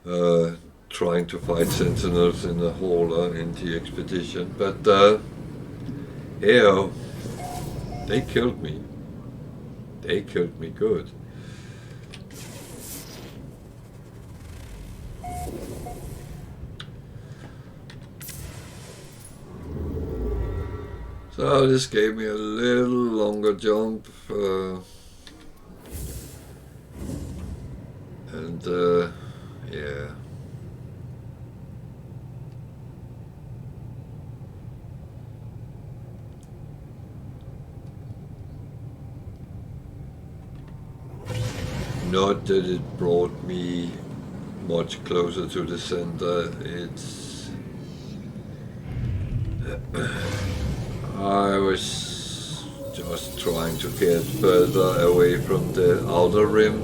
trying to fight sentinels in a hauler in the expedition, but yeah, they killed me. They killed me good. So this gave me a little longer jump, and yeah. Not that it brought me much closer to the center. It's I was just trying to get further away from the outer rim,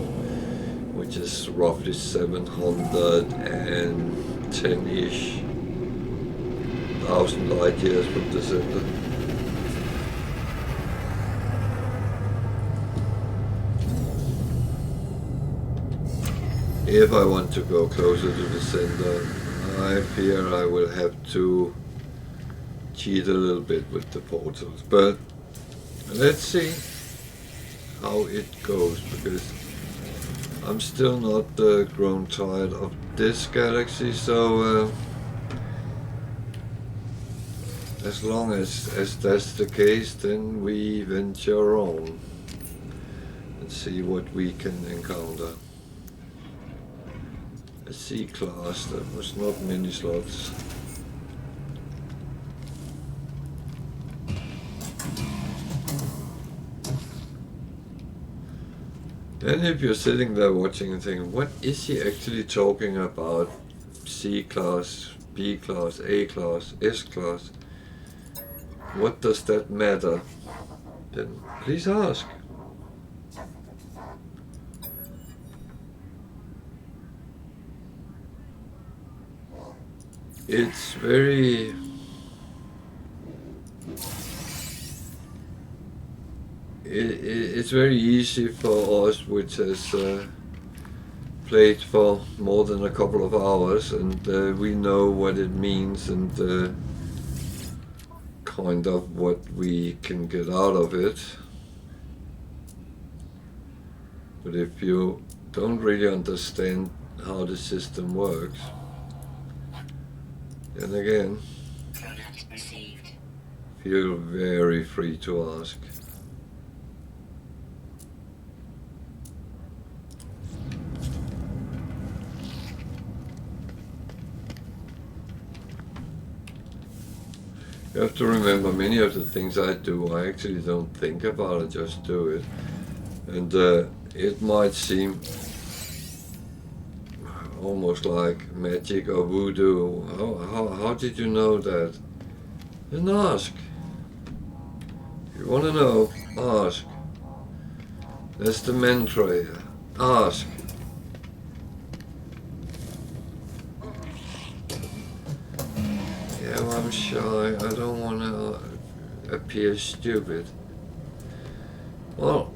which is roughly 710-ish thousand light years from the center. If I want to go closer to the center, I fear I will have to cheat a little bit with the portals, but let's see how it goes, because I'm still not grown tired of this galaxy, so as long as that's the case, then we venture on and see what we can encounter. A C-class, that was not many slots. And if you're sitting there watching and thinking, what is he actually talking about? C-class, B-class, A-class, S-class? What does that matter? Then please ask. It's very it's very easy for us, which has played for more than a couple of hours, and we know what it means and kind of what we can get out of it. But if you don't really understand how the system works, then again, feel very free to ask. You have to remember, many of the things I do, I actually don't think about, I just do it. And it might seem almost like magic or voodoo. How did you know that? Then ask. If you want to know, ask. That's the mantra here. Ask. Yeah, well, I'm shy. I don't want to appear stupid. Well,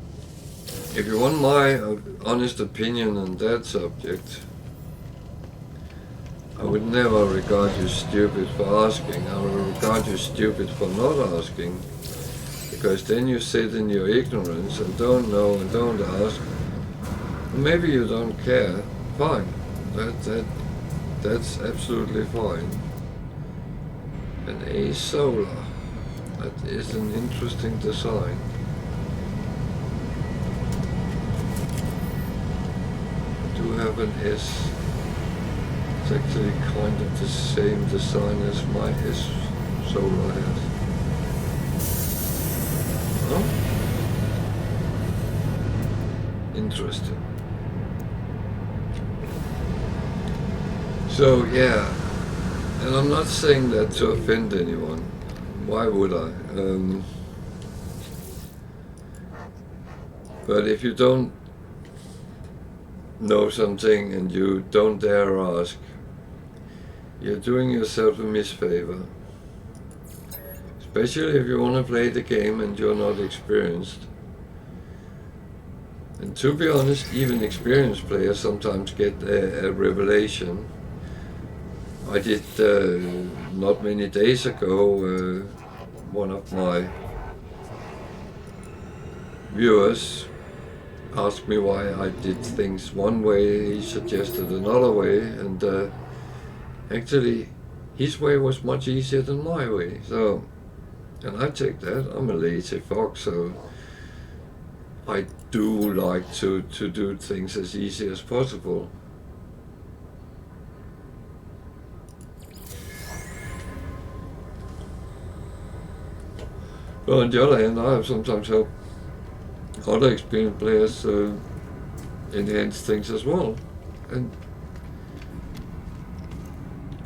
if you want my honest opinion on that subject, I would never regard you stupid for asking. I would regard you stupid for not asking, because then you sit in your ignorance and don't know and don't ask. Maybe you don't care. Fine. That's absolutely fine. An A solar. That is an interesting design. I do have an S. It's actually kind of the same design as my S solar has. Huh? Interesting. So yeah, and I'm not saying that to offend anyone. Why would I? But if you don't know something and you don't dare ask, you're doing yourself a misfavor. Especially if you want to play the game and you're not experienced. And to be honest, even experienced players sometimes get a revelation. I did not many days ago, one of my viewers asked me why I did things one way, he suggested another way, and actually his way was much easier than my way. So, and I take that, I'm a lazy fox, so I do like to do things as easy as possible. But on the other hand, I have sometimes helped other experienced players enhance things as well. And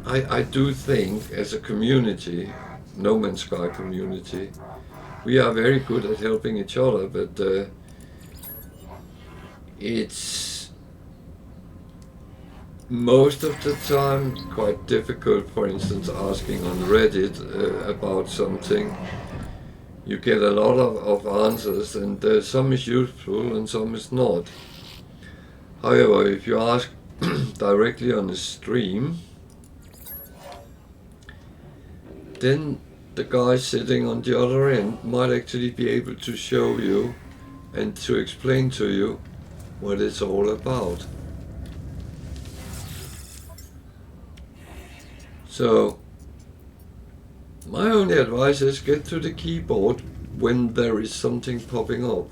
I do think as a community, No Man's Sky community, we are very good at helping each other, but it's most of the time quite difficult. For instance, asking on Reddit about something, you get a lot of answers, and some is useful and some is not. However, if you ask directly on the stream, then the guy sitting on the other end might actually be able to show you and to explain to you what it's all about. So my only advice is get to the keyboard when there is something popping up.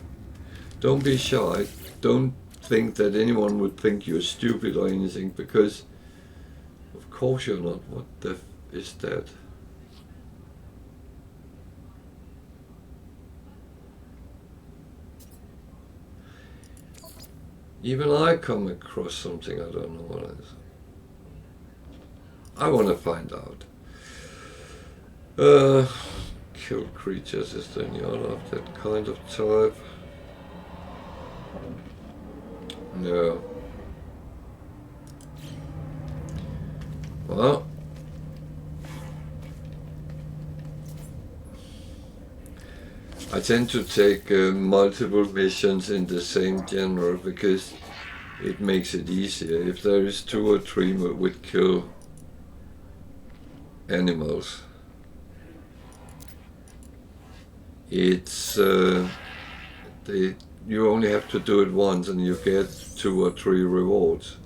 Don't be shy. Don't think that anyone would think you're stupid or anything, because of course you're not. What the f is that? Even I come across something I don't know what it is. I want to find out. Kill creatures, is there any other of that kind of type? No. Well, I tend to take multiple missions in the same genre because it makes it easier. If there is 2 or 3 with kill animals, it's you only have to do it once and you get 2 or 3 rewards.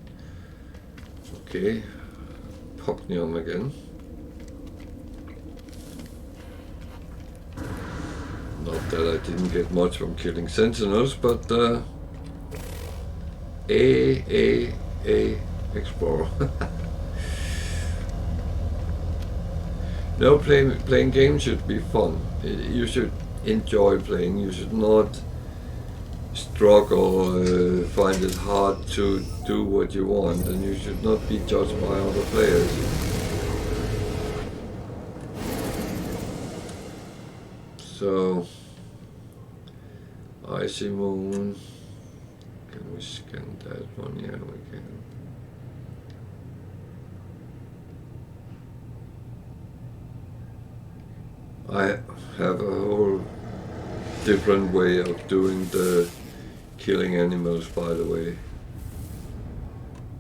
Okay, Pognium again. Not that I didn't get much from killing sentinels, but A Explorer. No, playing games should be fun. You should enjoy playing. You should not struggle or find it hard to do what you want, and you should not be judged by other players. So, Icy Moon. Can we scan that one? Yeah, we can. I have a whole different way of doing the killing animals, by the way.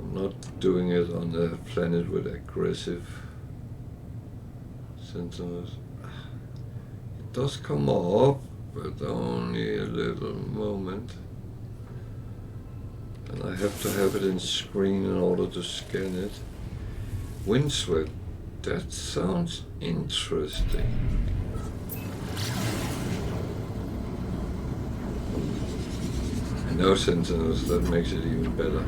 I'm not doing it on a planet with aggressive sentinels. It does come up, but only a little moment. And I have to have it in screen in order to scan it. Windswept, that sounds interesting. And no sentinels, that makes it even better.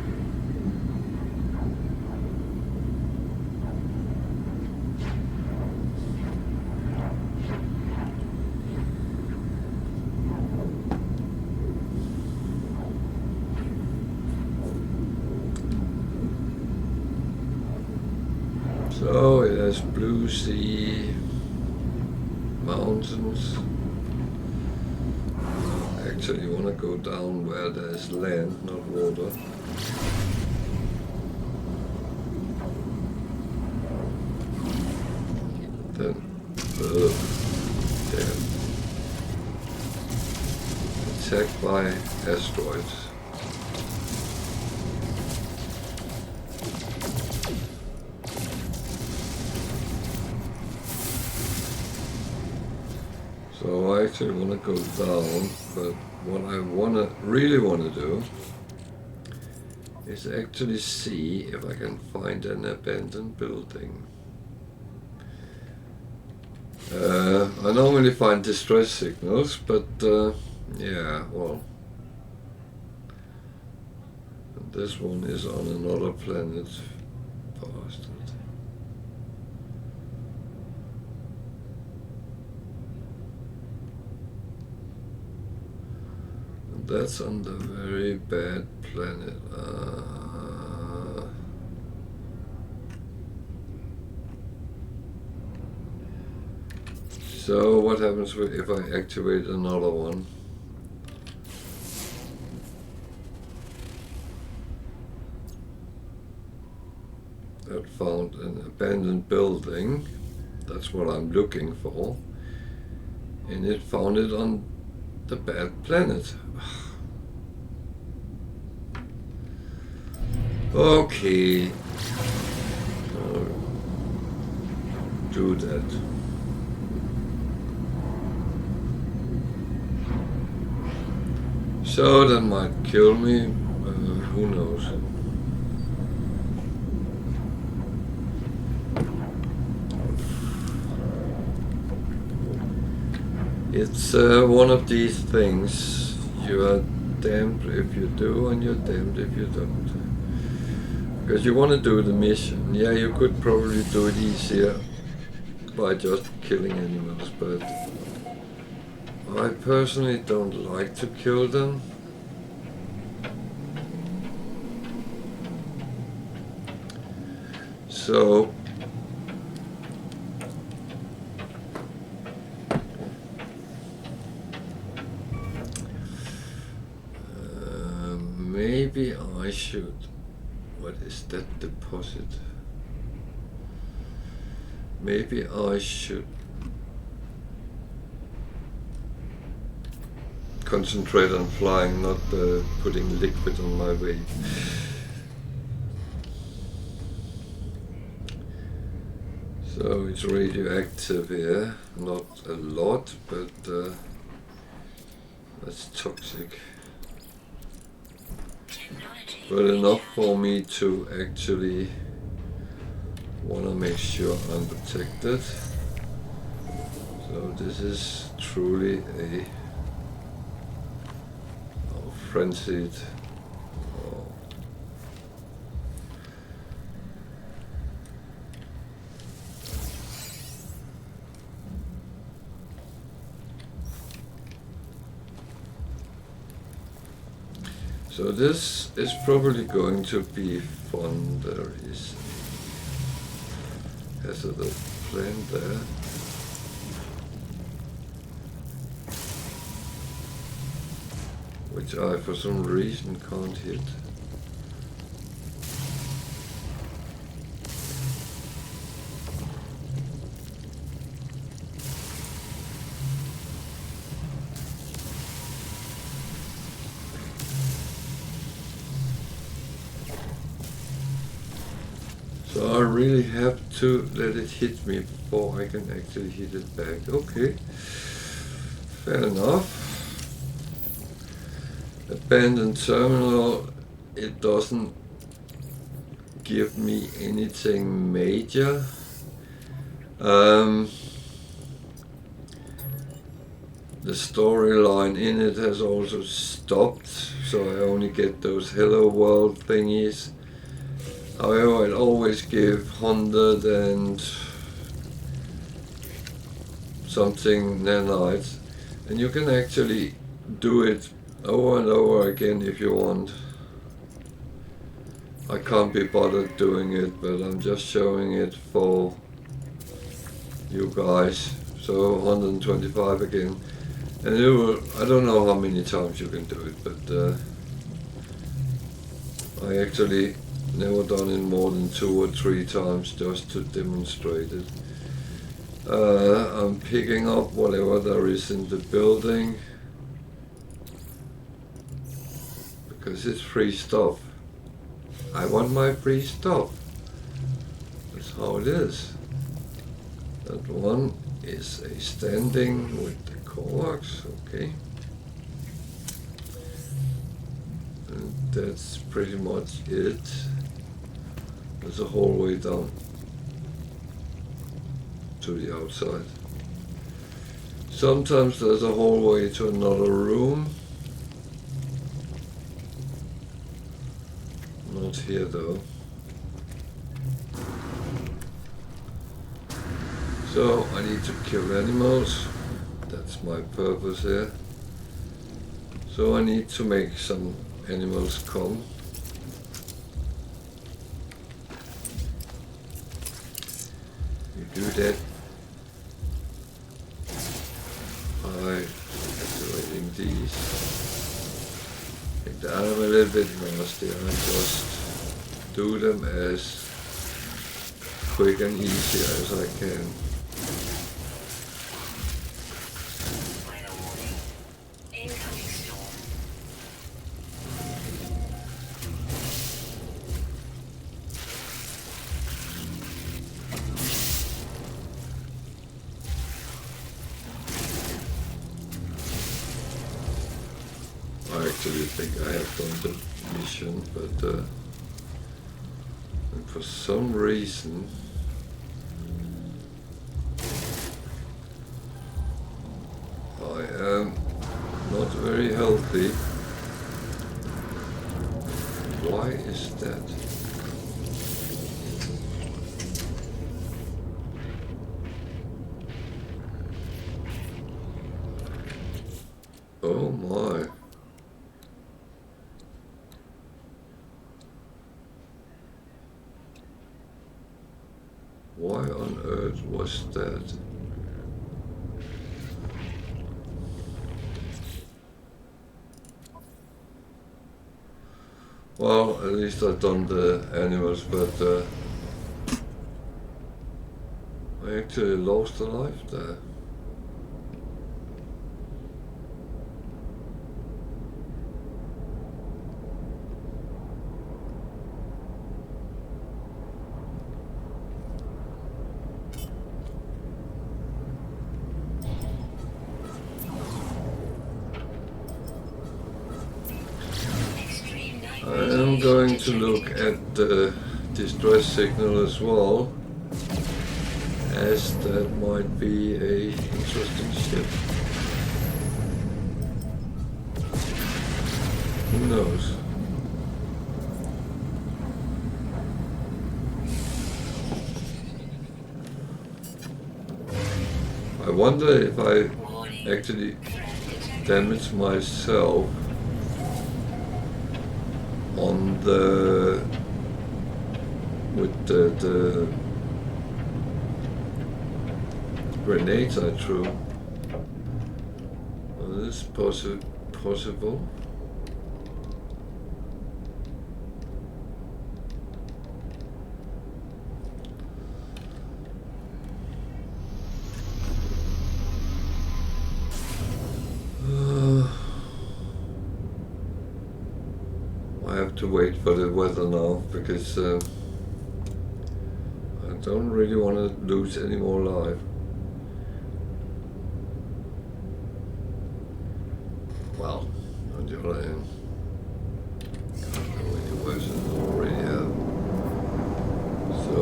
So it has blue sea, mountains. Actually, you want to go down where there's land, not water. Then, damn. Attacked by asteroids. So I actually want to go down, but what I really want to do is actually see if I can find an abandoned building. I normally find distress signals, but yeah, well, this one is on another planet. Bastard. And that's on the very bad planet. So what happens if I activate another one? That found an abandoned building. That's what I'm looking for. And it found it on the bad planet. Okay. Do that. So that might kill me, who knows. It's one of these things, you are damned if you do and you're damned if you don't. Because you want to do the mission, yeah, you could probably do it easier by just killing animals, but I personally don't like to kill them. So maybe I should. What is that deposit? Maybe I should concentrate on flying, not putting liquid on my way. So it's radioactive here, not a lot, but that's toxic. But enough for me to actually want to make sure I'm protected. So this is truly a frenzied. So this is probably going to be fun. There is a hazardous plant there. Which I for some reason can't hit. So I really have to let it hit me before I can actually hit it back. Okay, fair enough. Abandoned terminal, it doesn't give me anything major. The storyline in it has also stopped, so I only get those hello world thingies. However, it always give 100 and something nanites, and you can actually do it over and over again if you want. I can't be bothered doing it, but I'm just showing it for you guys. So 125 again, and it will, I don't know how many times you can do it, but I actually never done it more than 2 or 3 times just to demonstrate it. I'm picking up whatever there is in the building because it's free stuff. I want my free stuff. how it is. That one is a standing with the coax, okay. And that's pretty much it. There's a hallway down to the outside. Sometimes there's a hallway to another room. Not here though. So I need to kill animals. That's my purpose here. So I need to make some animals come. You do that by activating these. Make the animal a little bit nasty. I just do them as quick and easy as I can. I actually think I have done the mission, but for some reason I am not very healthy. Why is that? Oh my. Why on earth was that? Well, at least I've done the animals, but I actually lost a life there. I'm going to look at the distress signal as well, as that might be a interesting ship. Who knows? I wonder if I actually damage myself on the with the grenades I threw. Well, this is possible. I have to wait for the weather now, because I don't really want to lose any more life. Well, on the other hand, I don't know any worse than I already have. So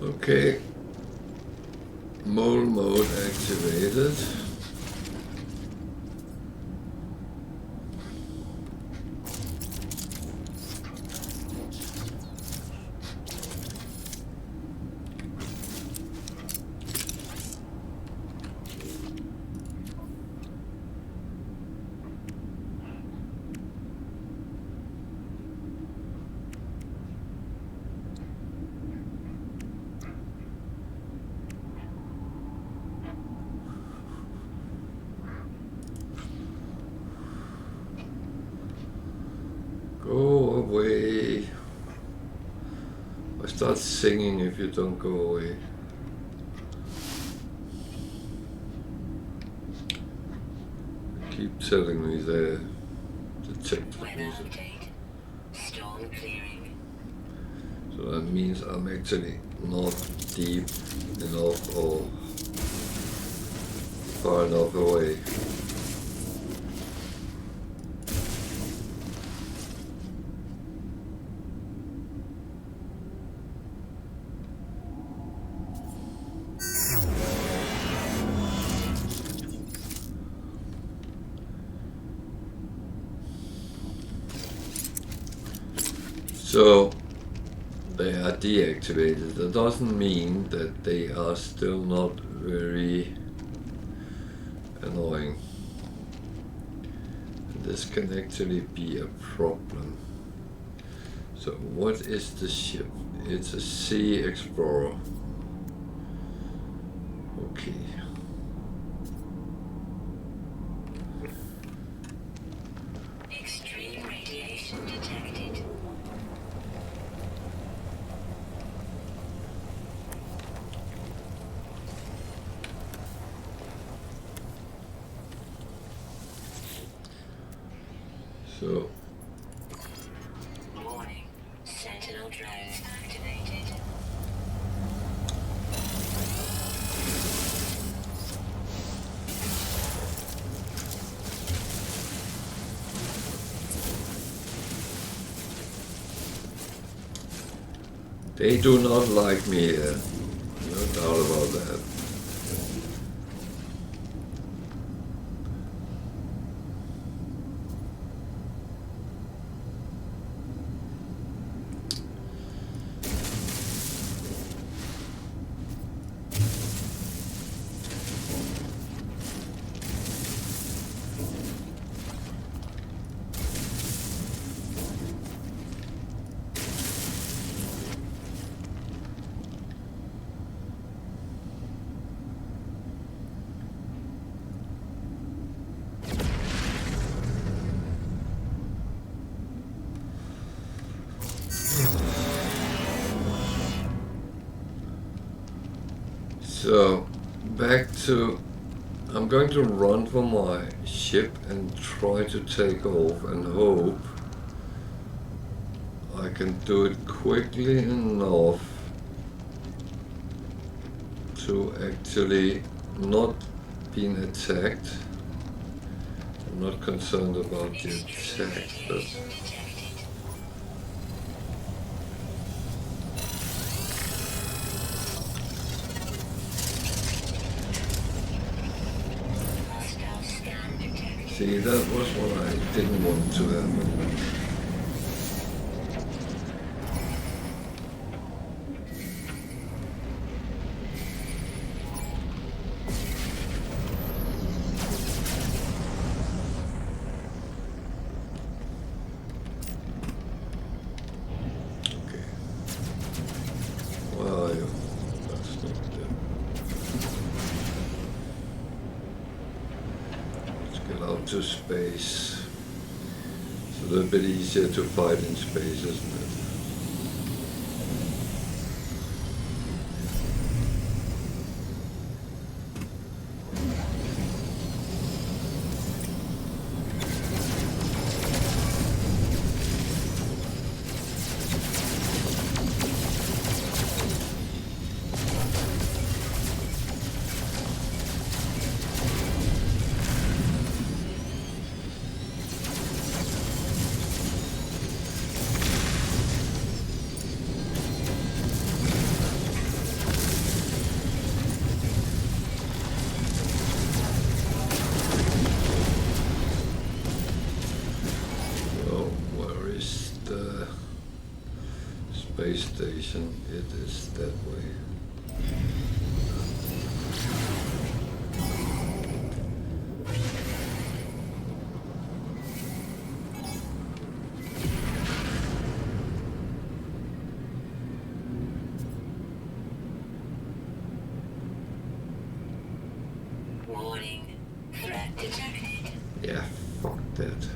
okay, mole mode activated. I start singing if you don't go away. Keep telling me the detected music. Storm clearing. So that means I'm actually not deep enough or far enough away. So they are deactivated. That doesn't mean that they are still not very annoying. And this can actually be a problem. So what is the ship? It's a Sea Explorer. Okay. Extreme radiation detected. So Warning. Sentinel drones activated. they do not like me here. No doubt about that. So back to, I'm going to run for my ship and try to take off and hope I can do it quickly enough to actually not being attacked. I'm not concerned about the attack, but see, that was what I didn't want to happen. Okay. Where are you? That's not good. Let's get out to space. It's a little bit easier to fight in space, isn't it? Space station, it is that way. Warning. Threat detected. Yeah, fuck that.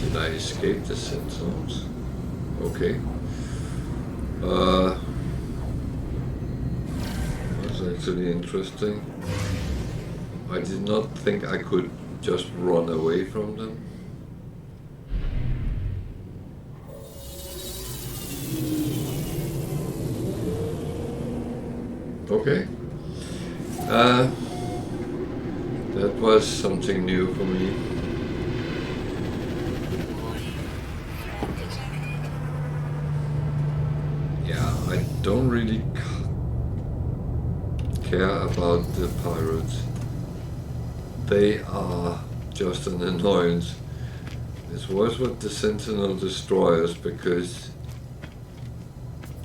Did I escape the sentinels? Okay. That's actually interesting. I did not think I could just run away from them. Okay. That was something new for me. Yeah, I don't really care about the pirates. They are just an annoyance. It's worse with the Sentinel destroyers because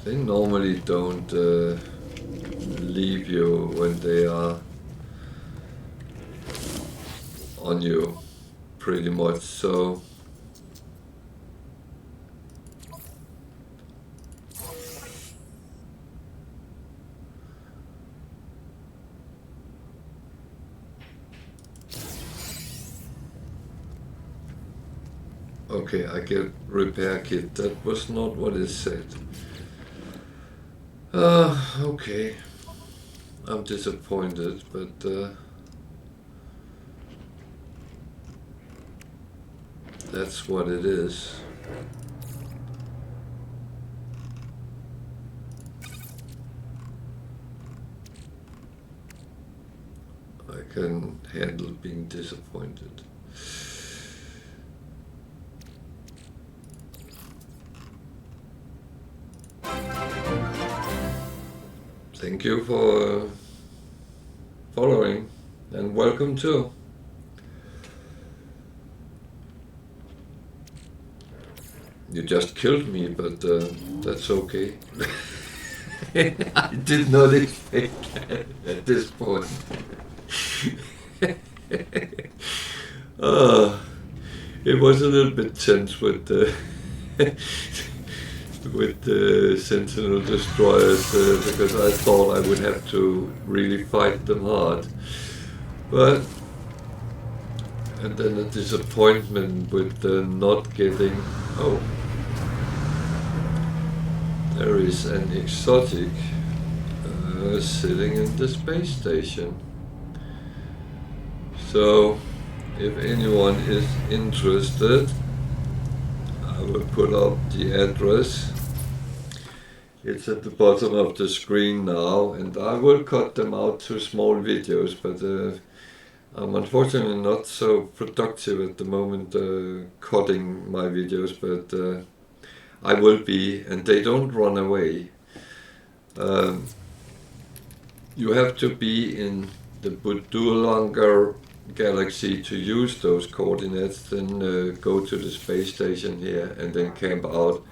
they normally don't leave you when they are on you, pretty much. So okay, I get repair kit. That was not what it said. Okay. I'm disappointed, but that's what it is. I can handle being disappointed. Thank you for following, and welcome too. You just killed me, but that's okay. I did not expect that at this point. It was a little bit tense with the with the Sentinel destroyers because I thought I would have to really fight them hard, but and then a disappointment with not getting. Oh, there is an exotic sitting in the space station. So, if anyone is interested, I will put up the address. It's at the bottom of the screen now, and I will cut them out to small videos, but I'm unfortunately not so productive at the moment cutting my videos, but I will be, and they don't run away. You have to be in the Budullangr galaxy to use those coordinates, then go to the space station here and then camp out,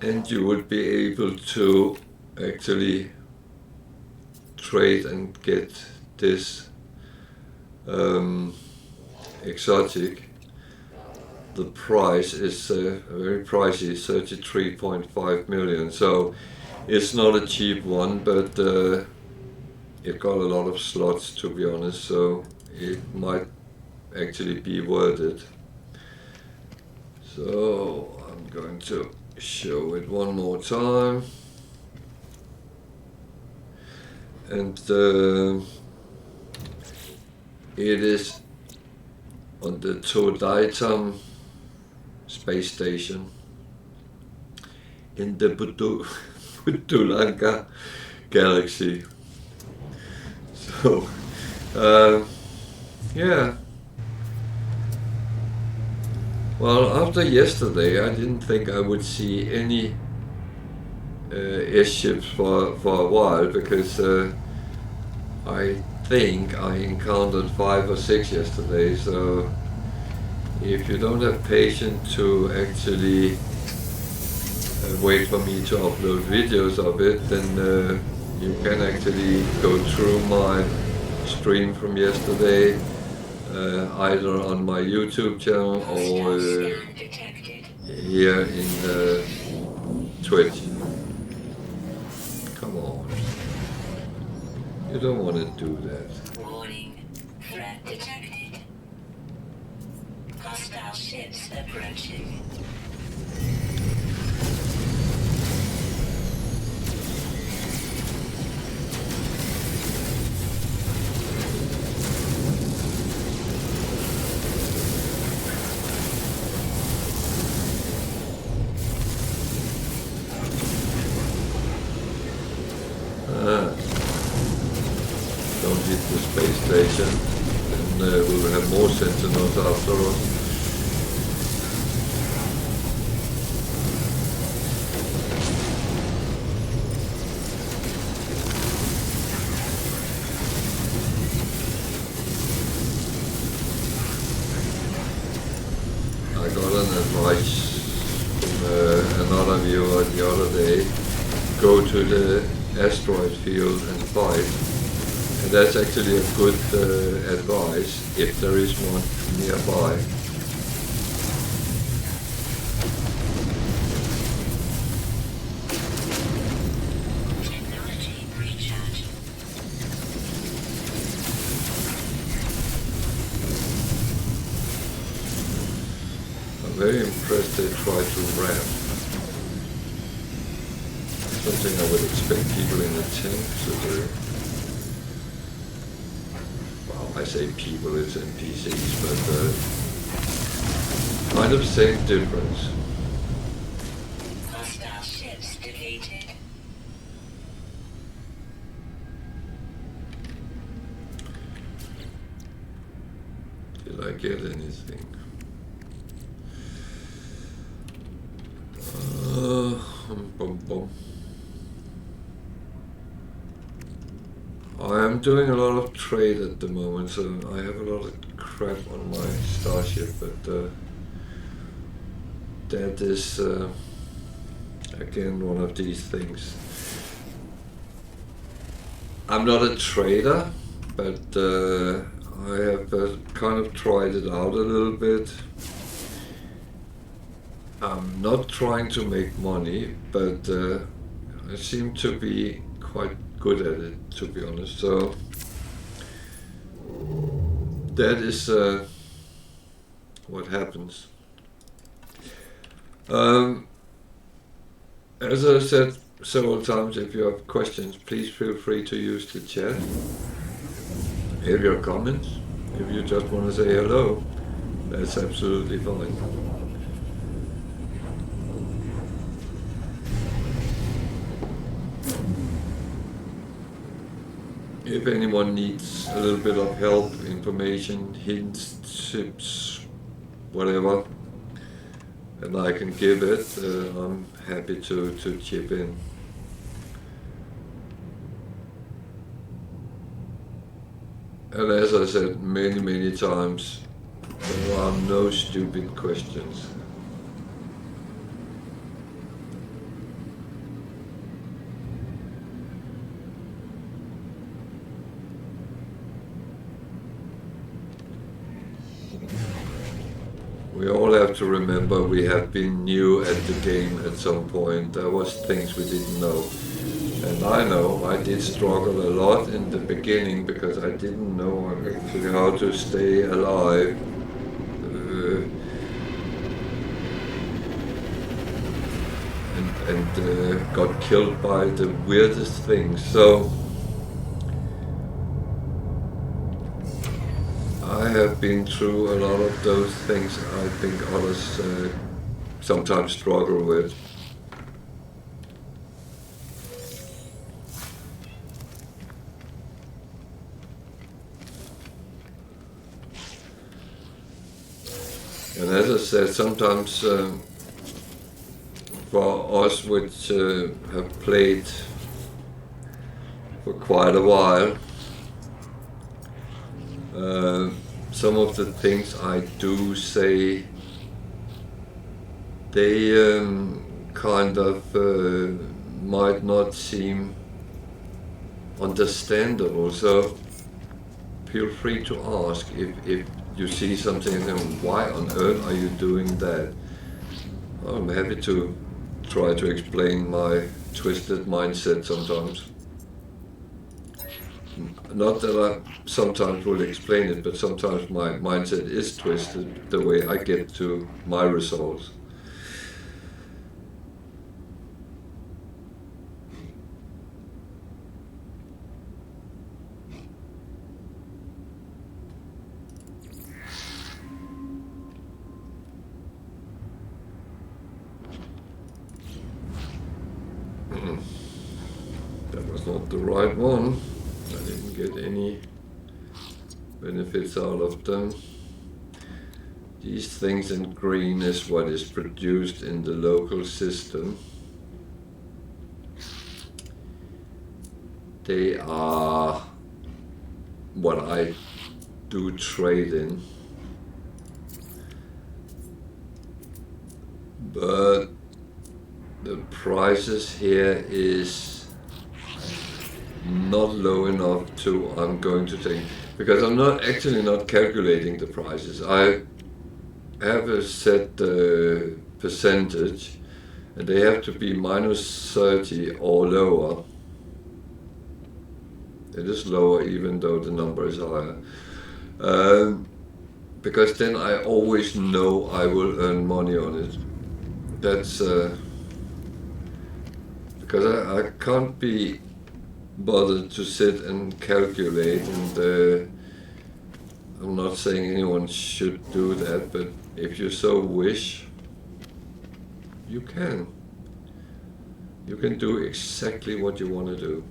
and you would be able to actually trade and get this exotic. The price is very pricey, 33.5 million, so it's not a cheap one, but it got a lot of slots, to be honest, so it might actually be worth it. So I'm going to show it one more time, and it is on the Budullangr space station in the Budullangr galaxy. So yeah, well, after yesterday I didn't think I would see any airships for a while, because I think I encountered 5 or 6 yesterday, so if you don't have patience to actually wait for me to upload videos of it, then you can actually go through my stream from yesterday, either on my YouTube channel or here in Twitch. Come on. You don't want to do that. Warning. Threat detected. Hostile ships approaching. Don't hit the space station, and we will have more sentinels after us. I got an advice from another viewer the other day. Go to the asteroid field and fight. And that's actually a good advice if there is one nearby. Technology recharge. I'm very impressed they try to ramp. Something I would expect people in the tank to do. Well, I say people, it's NPCs, but kind of same difference. Hostile ships defeated. Did I get anything? Bum, bum. I am doing a lot of trade at the moment, so I have a lot of crap on my starship, but that is again one of these things. I'm not a trader, but I have kind of tried it out a little bit. I'm not trying to make money, but I seem to be quite good at it, to be honest. So that is what happens. As I said several times, if you have questions, please feel free to use the chat. If you have comments, if you just want to say hello, that's absolutely fine. If anyone needs a little bit of help, information, hints, tips, whatever, and I can give it, I'm happy to chip in. And as I said many times, there are no stupid questions. We all have to remember we have been new at the game at some point. There was things we didn't know. And I know I did struggle a lot in the beginning because I didn't know actually how to stay alive. And got killed by the weirdest things. So I have been through a lot of those things I think others sometimes struggle with. And as I said, sometimes for us which have played for quite a while, some of the things I do say, they kind of might not seem understandable. So feel free to ask if you see something and why on earth are you doing that? I'm happy to try to explain my twisted mindset sometimes. Not that I sometimes will explain it, but sometimes my mindset is twisted the way I get to my results. That was not the right one. I didn't get any benefits out of them. These things in green is what is produced in the local system. They are what I do trade in. But the prices here is not low enough to I'm going to take, because I'm not actually not calculating the prices. I have a set percentage, and they have to be minus 30 or lower. It is lower even though the number is higher. Because then I always know I will earn money on it. That's because I can't be bothered to sit and calculate, and I'm not saying anyone should do that, but if you so wish, you can. You can do exactly what you want to do.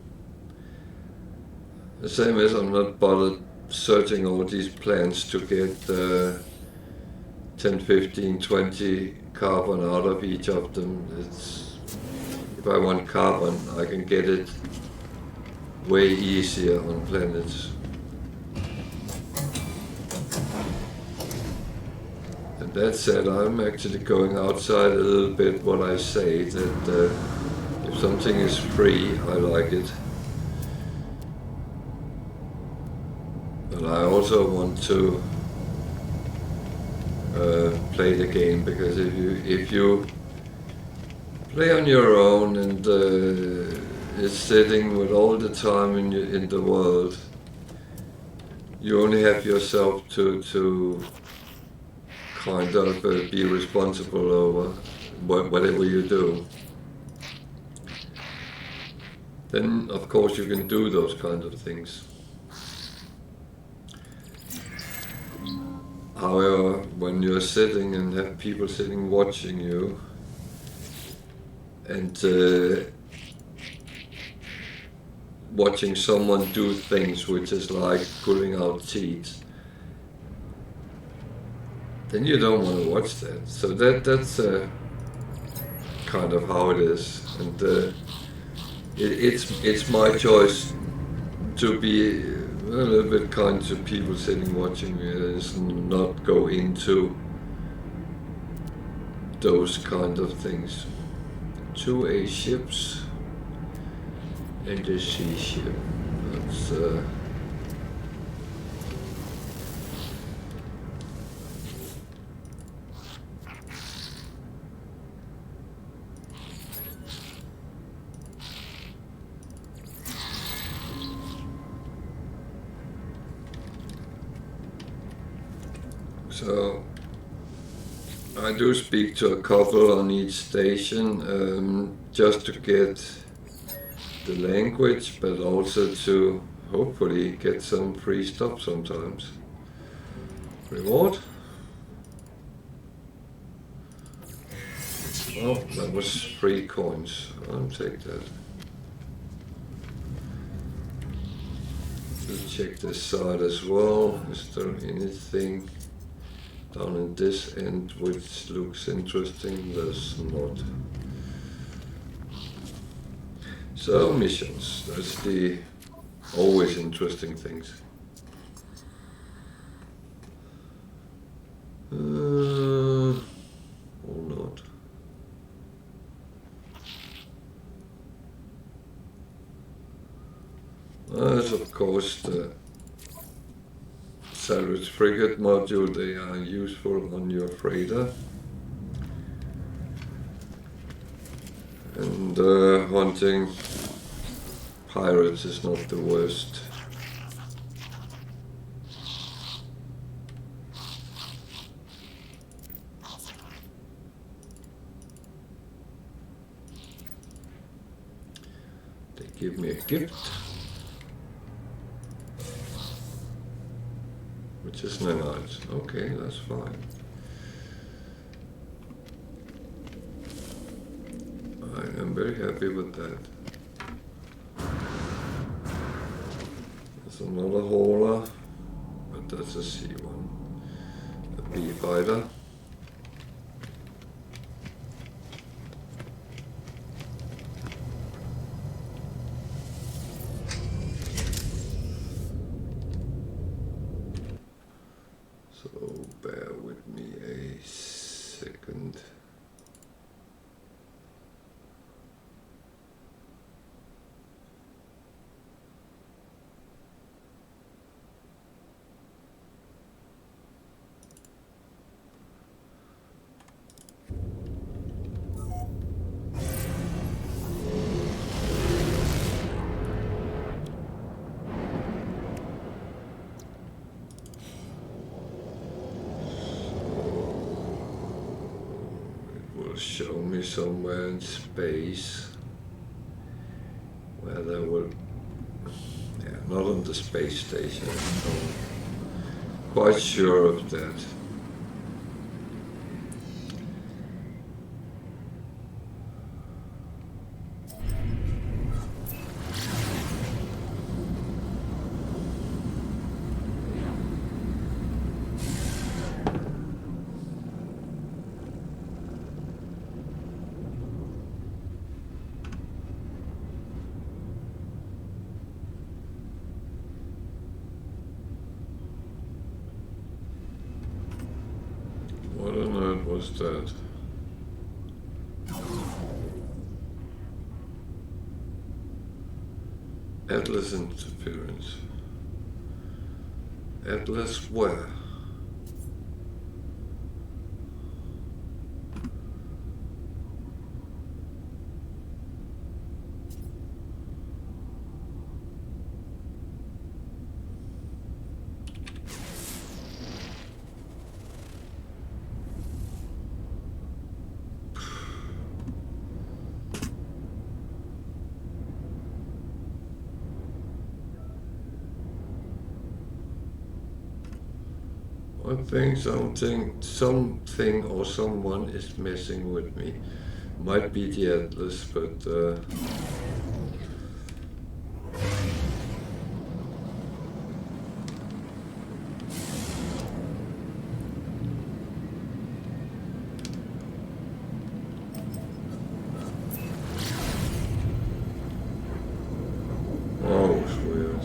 The same as I'm not bothered searching all these plans to get 10, 15, 20 carbon out of each of them. If I want carbon, I can get it way easier on planets. And that said, I'm actually going outside a little bit what I say, that if something is free, I like it. But I also want to play the game, because if you play on your own and is sitting with all the time in the world, you only have yourself to kind of be responsible over whatever you do. Then of course you can do those kind of things. However, when you're sitting and have people sitting watching you, and watching someone do things which is like pulling out teeth, then you don't want to watch that. So that's kind of how it is, and it's my choice to be a little bit kind to people sitting watching me, is not go into those kind of things. 2A ships and a C ship. That's so I do speak to a couple on each station, just to get the language, but also to hopefully get some free stuff sometimes. Reward? Oh, that was 3 coins. I'll take that. Let's check this side as well. Is there anything down in this end which looks interesting? There's not. So missions, that's the always interesting things. Or not. There's of course the salvage frigate module. They are useful on your freighter. And hunting pirates is not the worst Give me a gift. Which is nanite. Okay, that's fine. I am very happy with that. There's another hauler, but that's a C1. A B fighter. So bear with me a second. Show me somewhere in space where there will, yeah, not on the space station. I'm quite sure of that. What on earth was that? Atlas interference. Atlas where? I think something or someone is messing with me. Might be the Atlas, but oh, it's weird.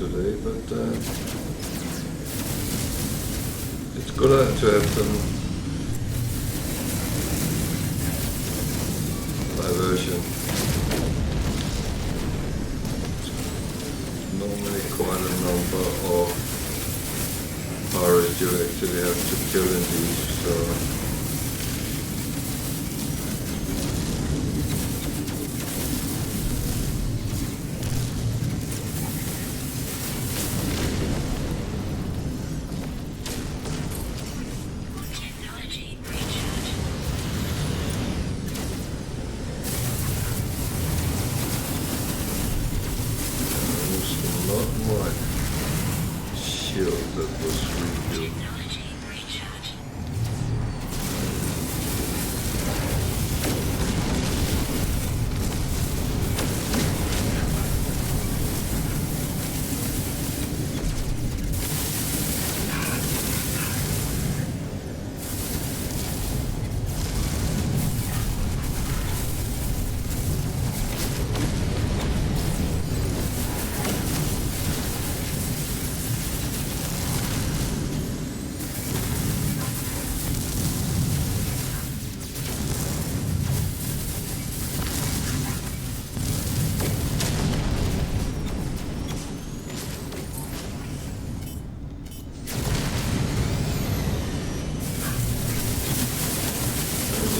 Today, but it's good to have some diversion. Normally quite a number of pirates you actually have to kill in these, so that was rebuilt.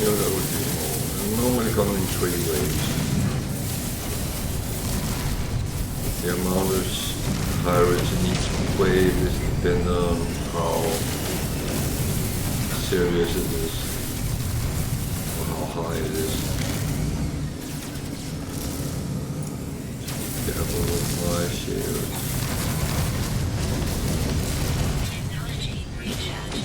knew there would be more. They normally come in 3 waves. The amount of pirates in each wave is dependent on how serious it is, or how high it is. Be careful with my shield. Technology recharge.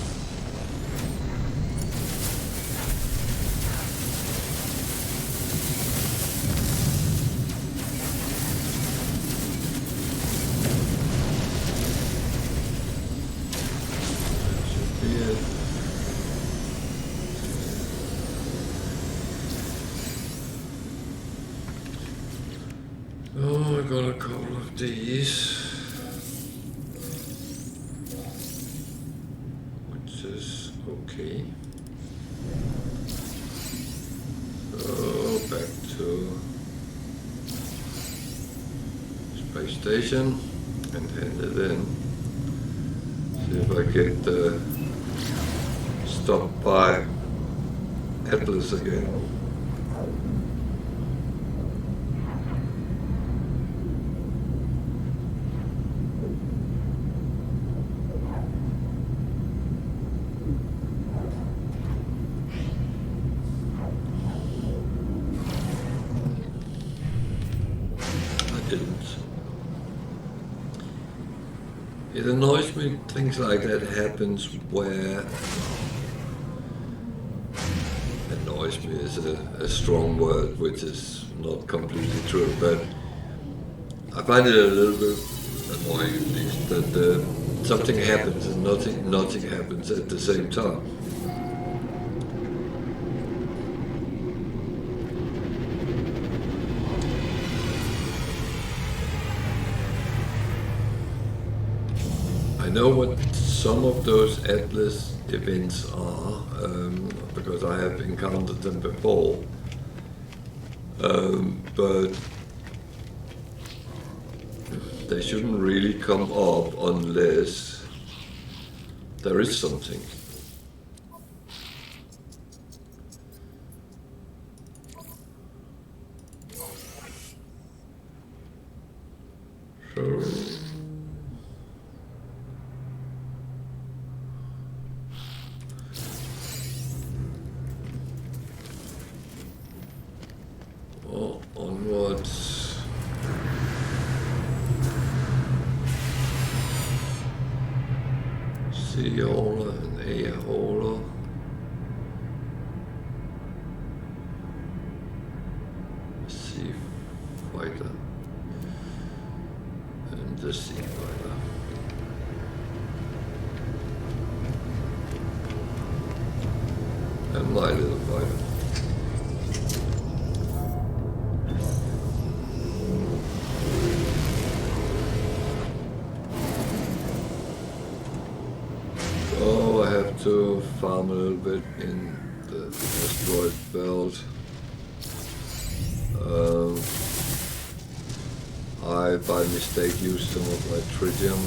Oh, I got a couple of these, which is okay. So back to space station and hand it in. See if I get stopped by Atlas again. It annoys me things like that happens where annoys me is a strong word, which is not completely true, but I find it a little bit annoying at least that something happens and nothing happens at the same time. I know what some of those Atlas events are, because I have encountered them before, but they shouldn't really come up unless there is something. So onwards. Sea hauler and air hauler. Sea fighter and the sea fighter. And my little fighter. To farm a little bit in the asteroid belt. I by mistake used some of my tritium.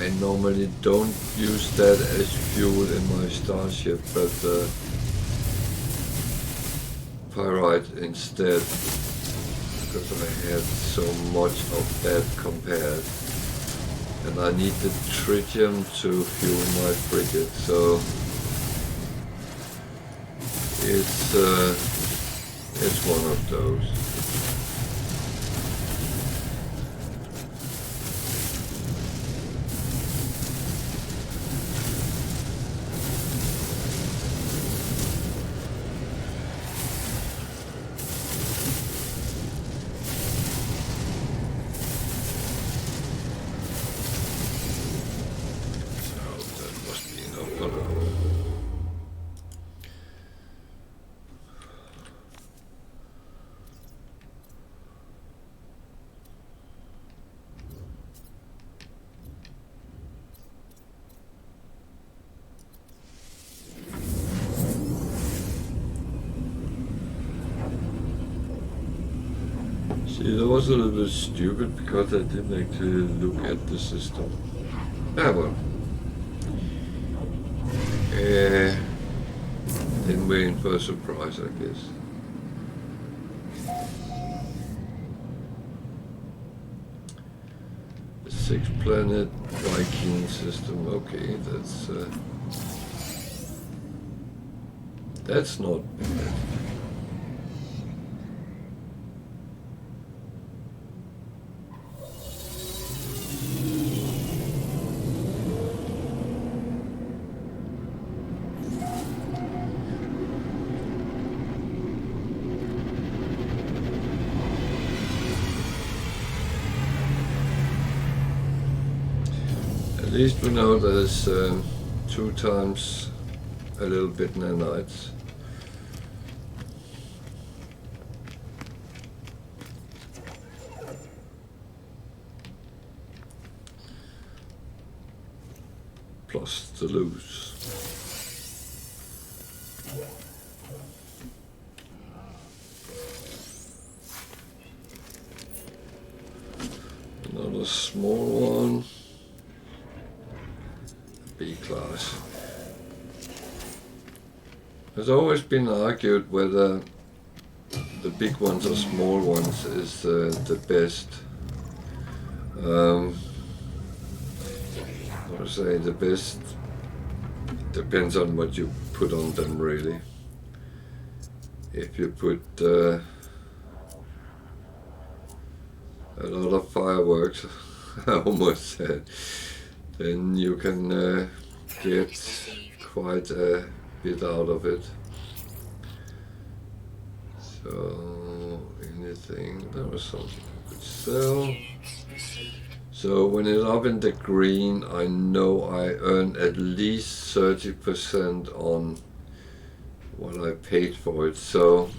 I normally don't use that as fuel in my starship, but pyrite instead, because I had so much of that compared. And I need the tritium to fuel my frigate, so it's one of those. See, that was a little bit stupid because I didn't actually look at the system. Ah, well. we're in for a surprise, I guess. The 6-planet Viking system. Okay, that's not bad. At least we know there's 2 times a little bit nanites. Plus the loose. Another small one. B-class. There's always been argued whether the big ones or small ones is the best. I would say the best depends on what you put on them, really. If you put a lot of fireworks, I almost said, then you can get quite a bit out of it. So anything, there was something I could sell. So when it's up in the green, I know I earn at least 30% on what I paid for it. So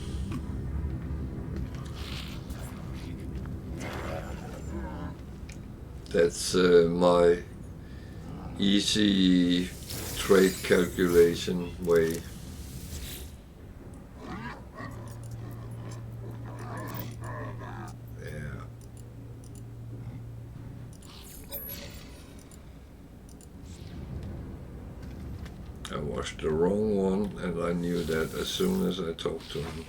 that's my easy trade calculation way. Yeah. I was the wrong one, and I knew that as soon as I talked to him.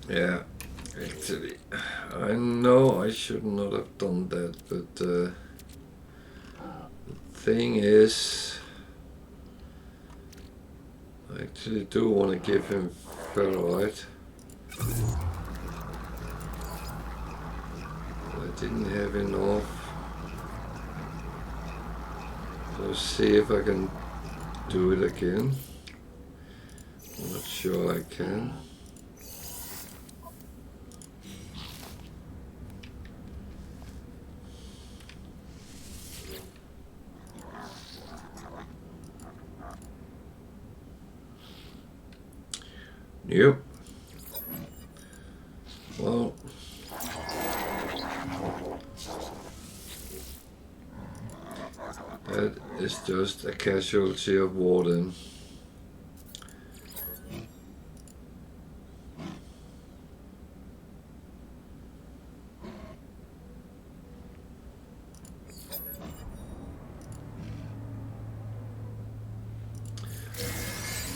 Yeah, actually, I know I should not have done that, but the thing is, I actually do want to give him ferrite. I didn't have enough. So see if I can do it again. I'm not sure I can. Yep. Well, that is just a casualty of war then.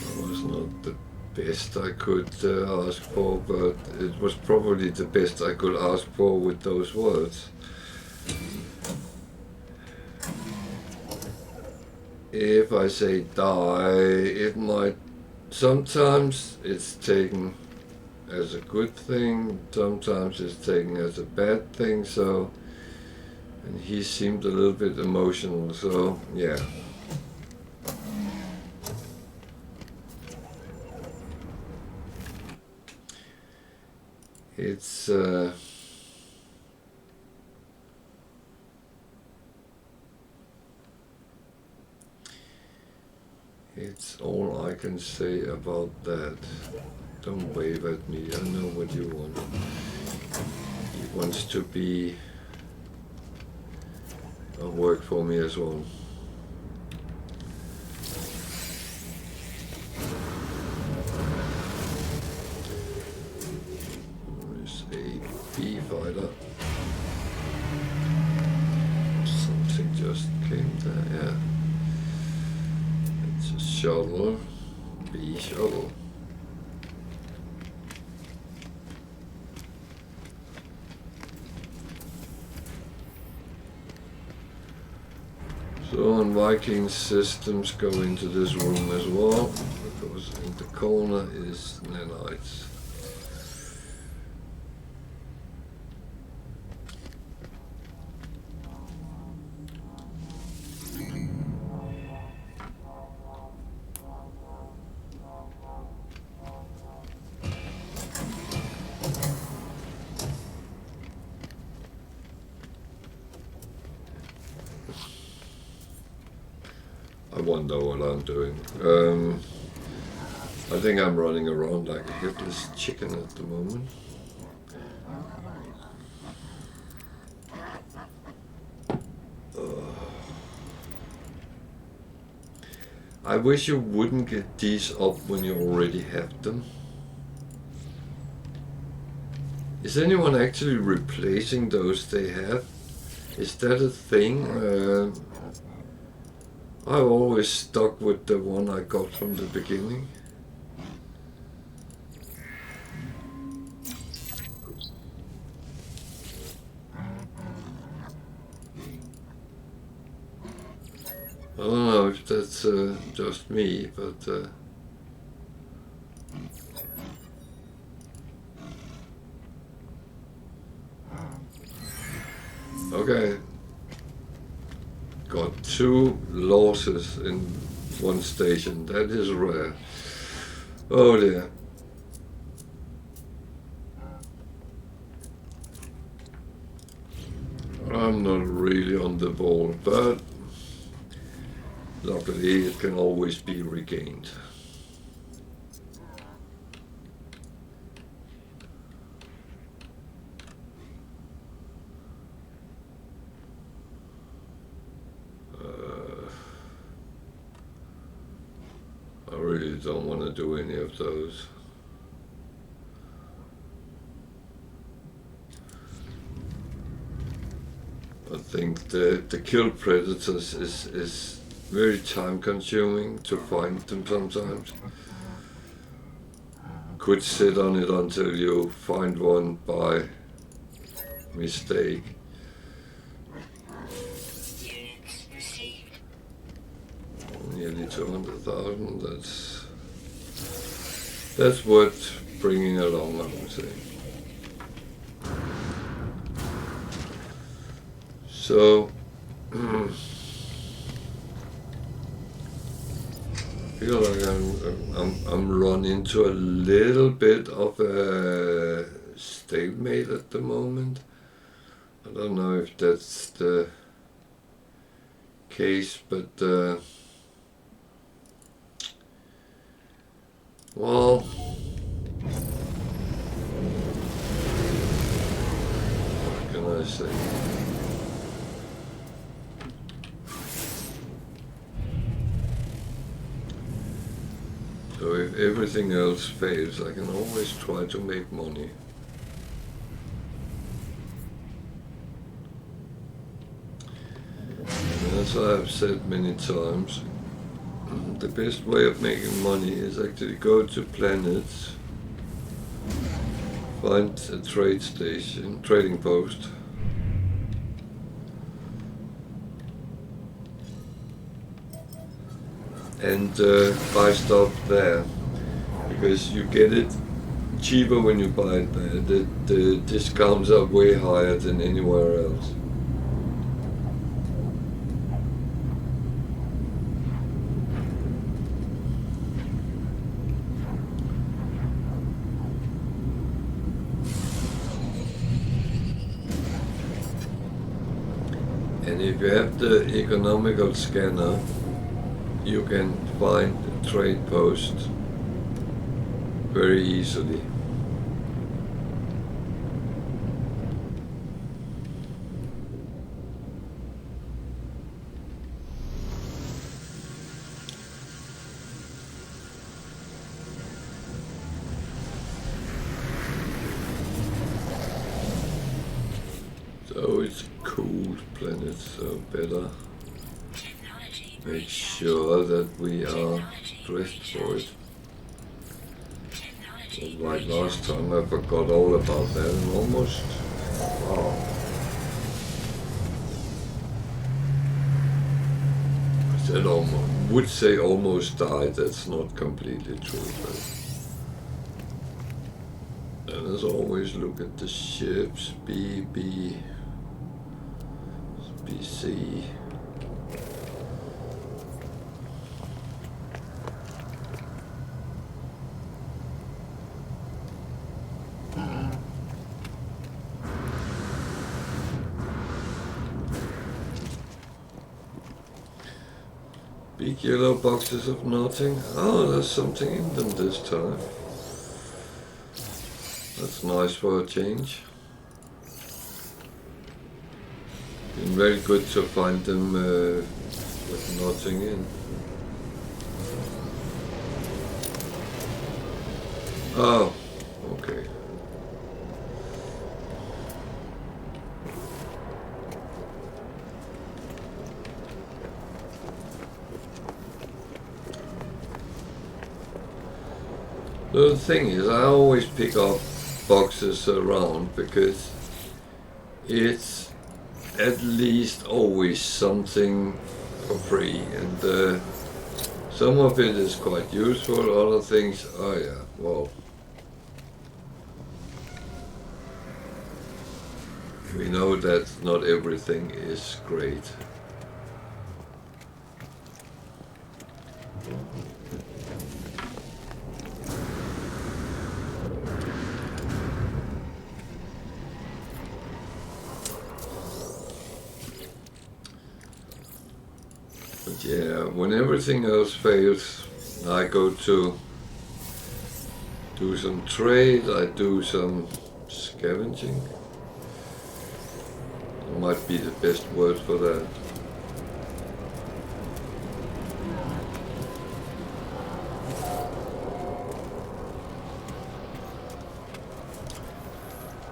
That was not the best I could ask for, but it was probably the best I could ask for with those words. If I say die, it might, sometimes it's taken as a good thing, sometimes it's taken as a bad thing, so, and he seemed a little bit emotional, so yeah. It's all I can say about that. Don't wave at me, I know what you want. You wants to be work for me as well. There's a B fighter. Something just came there, yeah. It's a shuttle, B shuttle. So on Viking systems go into this room as well, because in the corner is nanites. I wonder what I'm doing. I think I'm running around like a headless chicken at the moment. I wish you wouldn't get these up when you already have them. Is anyone actually replacing those they have? Is that a thing? I've always stuck with the one I got from the beginning. I don't know if that's just me, but okay. Got 2 losses in one station. That is rare. Oh dear. I'm not really on the ball, but luckily it can always be regained. I really don't want to do any of those. I think the kill predators is very time consuming to find them sometimes. Could sit on it until you find one by mistake. Units received. Nearly 200,000, that's worth bringing along, I would say. So, I feel like I'm run into a little bit of a stalemate at the moment. I don't know if that's the case, but well, what can I say? So if everything else fails, I can always try to make money. And as I've said many times, the best way of making money is actually go to planets, find a trade station, trading post, and buy stuff there, because you get it cheaper when you buy it there. The discounts are way higher than anywhere else. And if you have the economical scanner, you can find a trade post very easily. planets, so better Technology make recharge. sure that we are Technology dressed for it. Technology Like recharge. last time I forgot all about that and almost, wow. I said almost, would say almost died, that's not completely true, but and as always look at the ships, BC. Big yellow boxes of nothing. Oh, there's something in them this time. That's nice for a change. Been very good to find them with nothing in. Oh, okay. The thing is, I always pick up boxes around because it's at least always something for free, and some of it is quite useful, other things, oh yeah, well, we know that not everything is great. But yeah, when everything else fails, I go to do some trade, I do some scavenging. That might be the best word for that.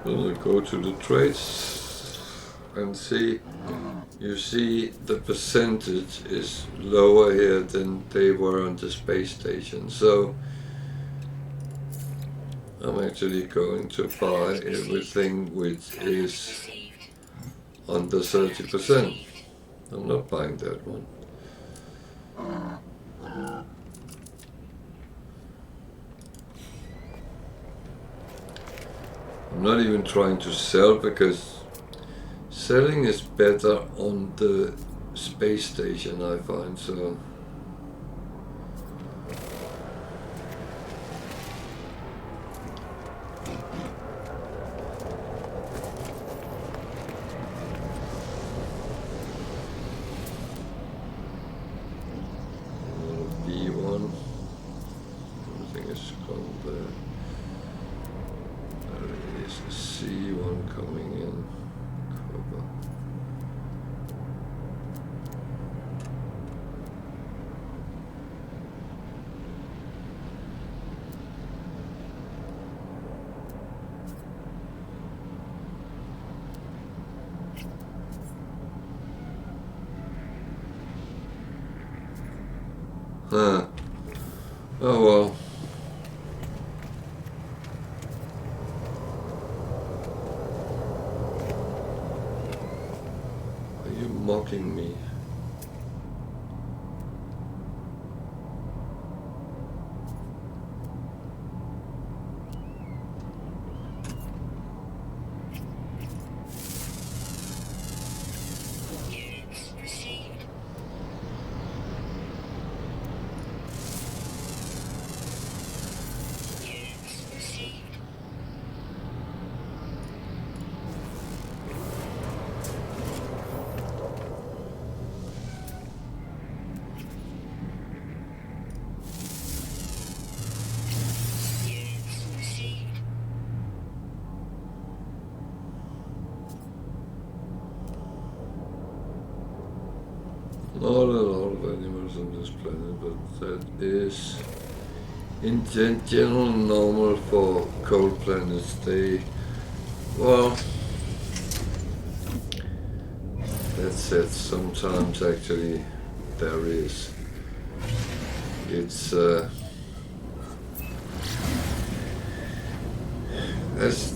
Then I go to the trades and see, you see the percentage is lower here than they were on the space station. So I'm actually going to buy everything which is Received. under 30%. I'm not buying that one. I'm not even trying to sell because selling is better on the space station, I find, so. B1. Everything is gone there. There is a C1 coming in. Cover. Huh. Oh well. Are you mocking me? Units received. Units received. Units received. Not a lot of animals on this planet, but that is in general normal for cold planets. They, well, That's it. Sometimes actually there is. It's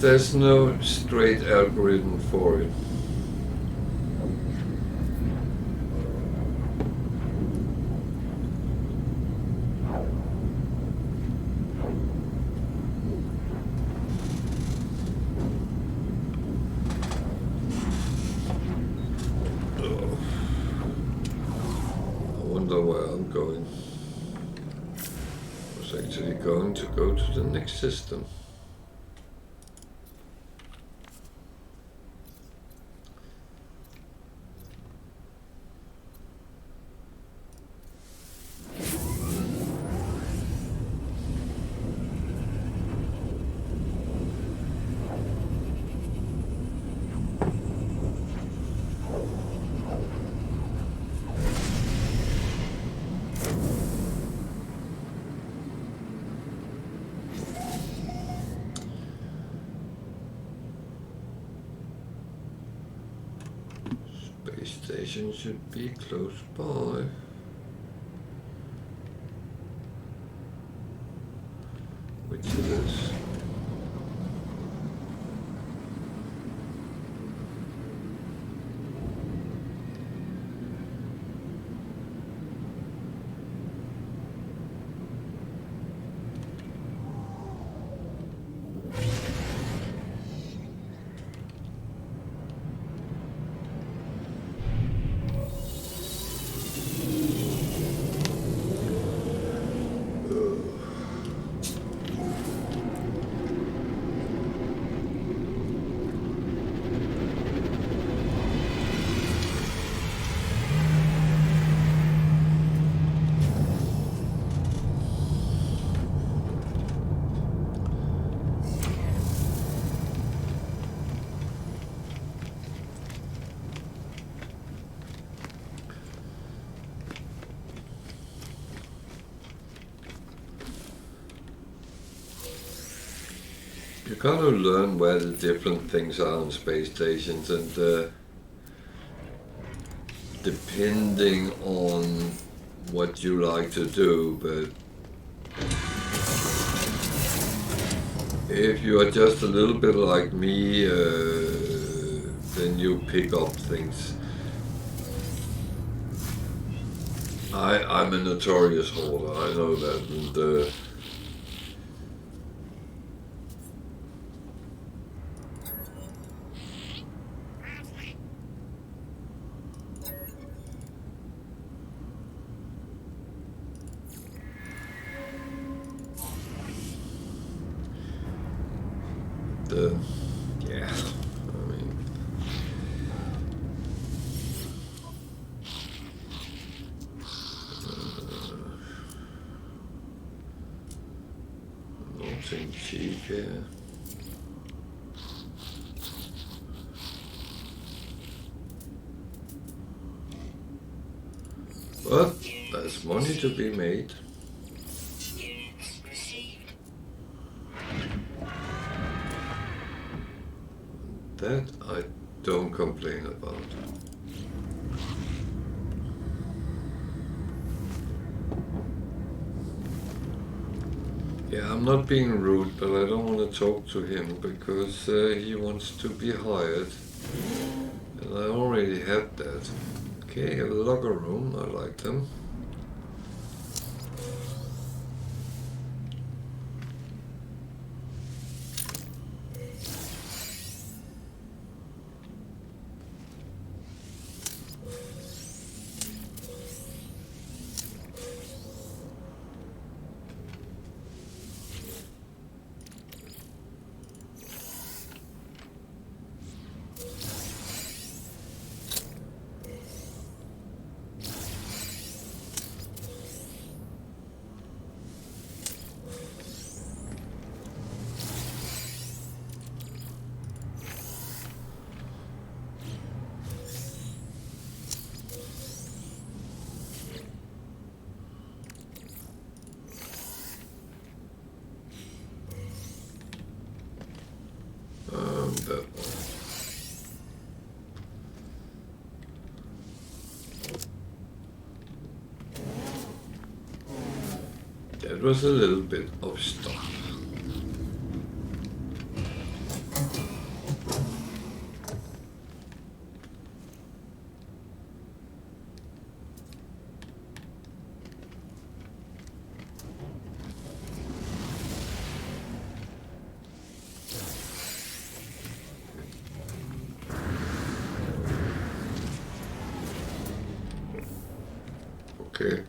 there's no straight algorithm for it. Where I'm going. I was actually going to go to the next system. Space station should be close by. Which it is. You gotta learn where the different things are on space stations, and depending on what you like to do, but if you are just a little bit like me, then you pick up things. I'm a notorious hoarder, I know that, and yeah, I mean, nothing cheap here. But there's money to be made. Units received. That I don't complain about. Yeah, I'm not being rude, but I don't want to talk to him because he wants to be hired. And I already had that. Okay, a locker room, I like them. That one. That was a little bit of stuff. Okay.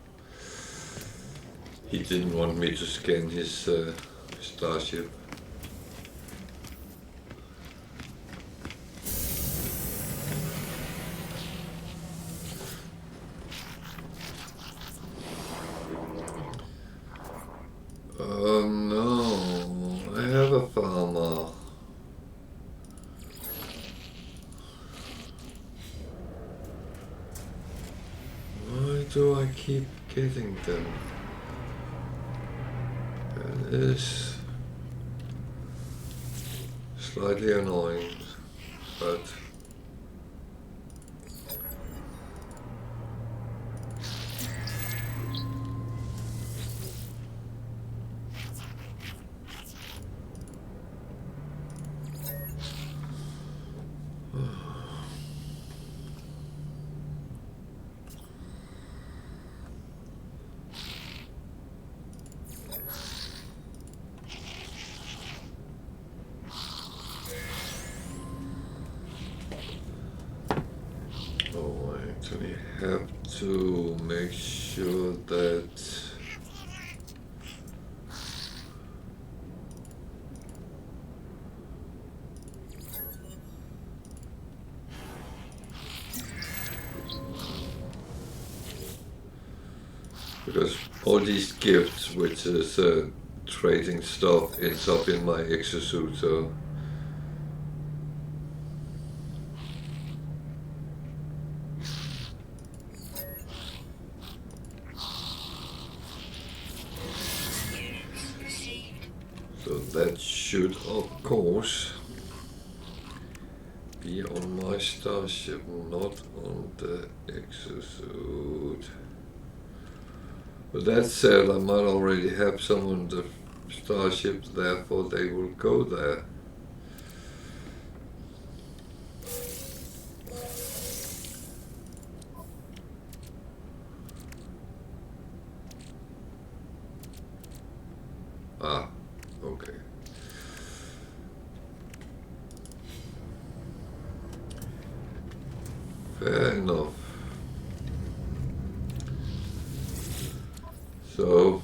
He didn't want me to scan his starship. Oh no, I have a farmer. Why do I keep getting them? That is slightly annoying, but oh, I actually have to make sure that because all these gifts, which is trading stuff, ends up in my exosuit, so that should of course be on my starship, not on the exosuit. But that said, I might already have some on the starships, therefore they will go there. Ah, okay. Fair enough. So,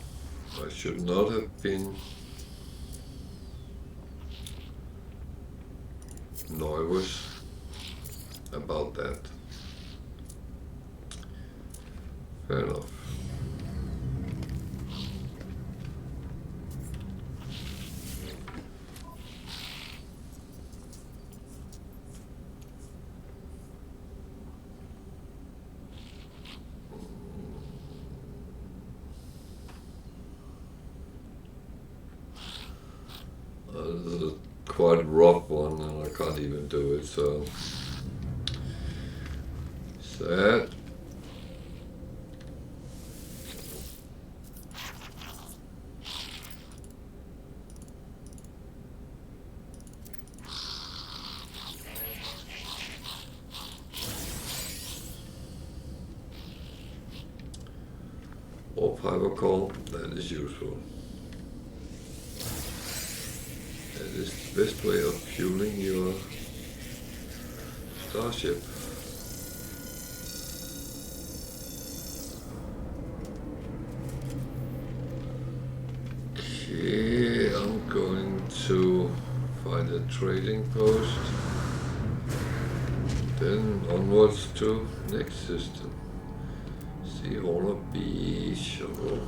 I should not have been nervous about that. Fair enough. This is a quite rough one and I can't even do it, so sad. Or fiber core, that is useful. That is the best way of fueling your starship. Okay, I'm going to find a trading post, then onwards to next system. Seahorner Beach. Oh.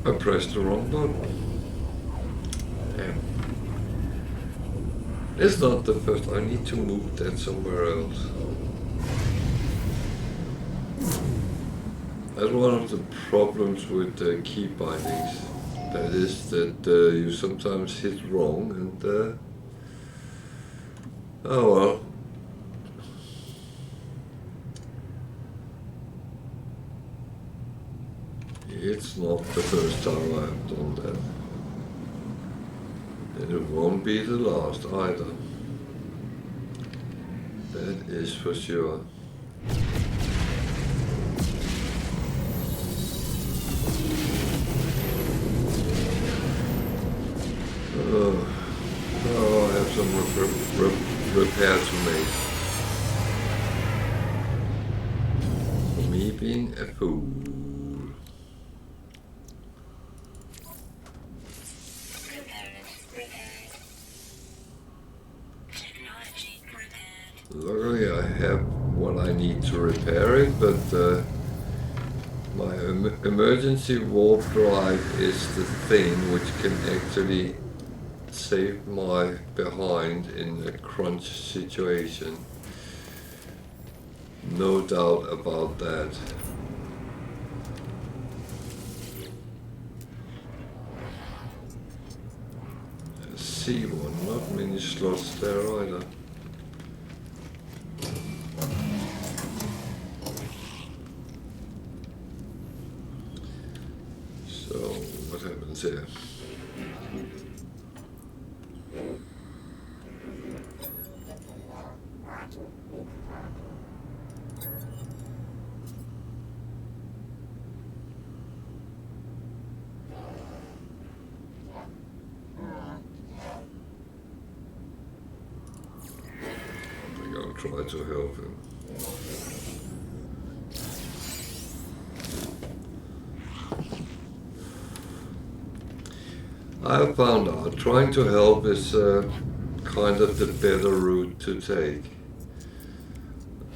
I pressed the wrong button. Damn. It's not the first. I need to move that somewhere else. That's one of the problems with key bindings. That is that you sometimes hit wrong and oh well. It's not the first time I've done that. And it won't be the last either. That is for sure. Oh, I have some repair to make. For me being a fool. Luckily I have what I need to repair it, but my emergency warp drive is the thing which can actually save my behind in a crunch situation. No doubt about that. C1, not many slots there either. So, what happens here? I'll try to help him. I found out trying to help is kind of the better route to take.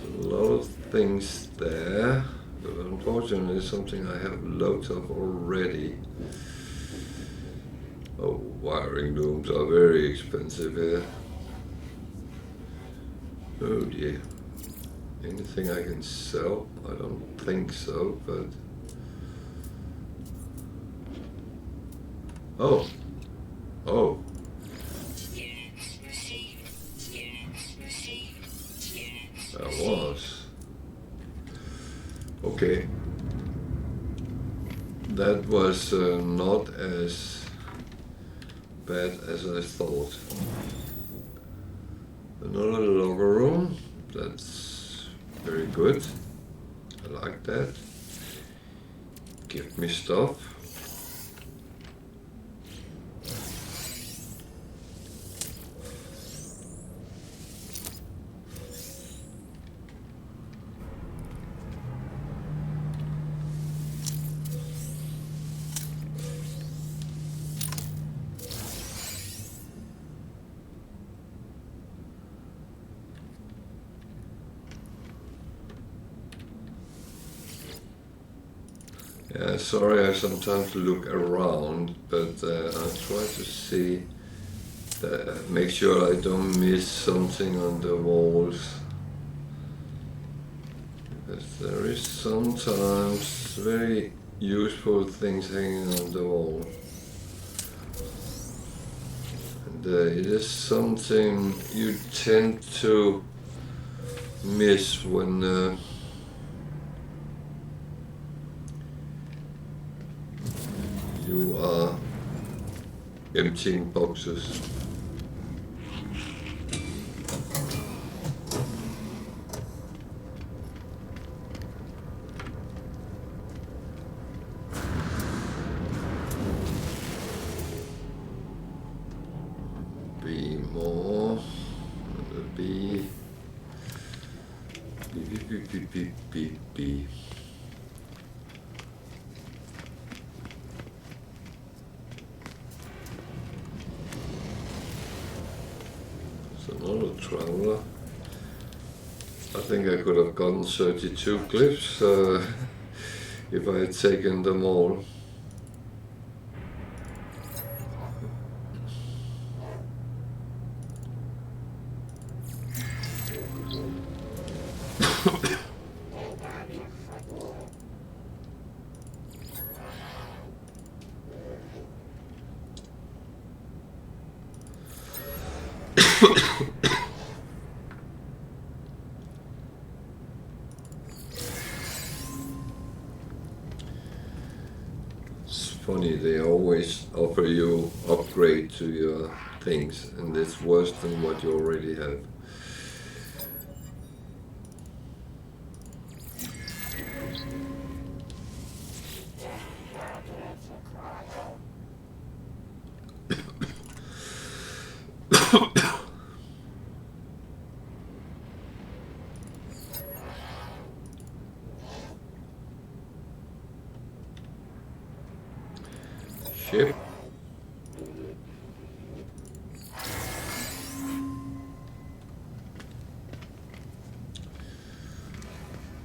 A lot of things there, but unfortunately it's something I have loads of already. Oh, wiring looms are very expensive here. Oh dear. Anything I can sell? I don't think so, but... Oh. Oh. That was. Okay. That was not as bad as I thought. Another locker room. That's very good. I like that. Give me stuff. Yeah, sorry I sometimes look around, but I try to see, make sure I don't miss something on the walls. Because there is sometimes very useful things hanging on the wall. And it is something you tend to miss when you are emptying boxes. Be more. Be. Be. Another traveler. I think I could have gotten 32 clips if I had taken them all. It's funny, they always offer you upgrade to your things, and it's worse than what you already have. Ship.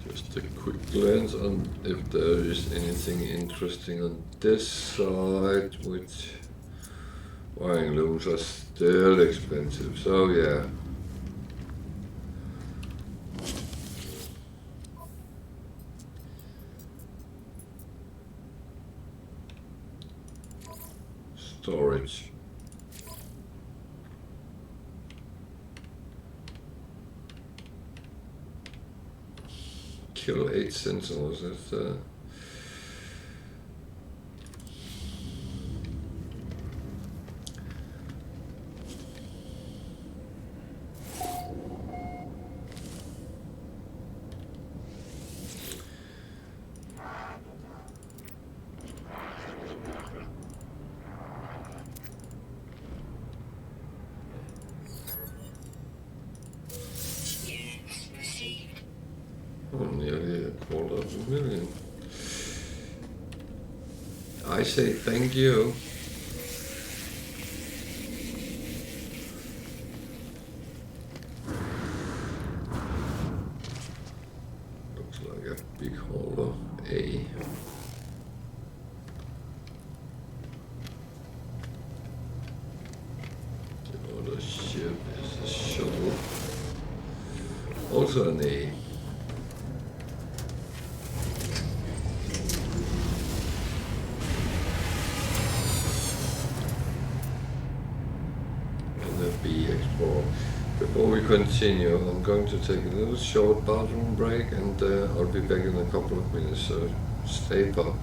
Just a quick glance on if there is anything interesting on this side, which wiring looms are still expensive, so yeah. Storage. Kill 8 sentinels, that's nearly 250,000. I say thank you. Looks like a big hauler A. The other ship is a shuttle. Also an A. B Explorer. Before we continue, I'm going to take a little short bathroom break, and I'll be back in a couple of minutes, so stay put.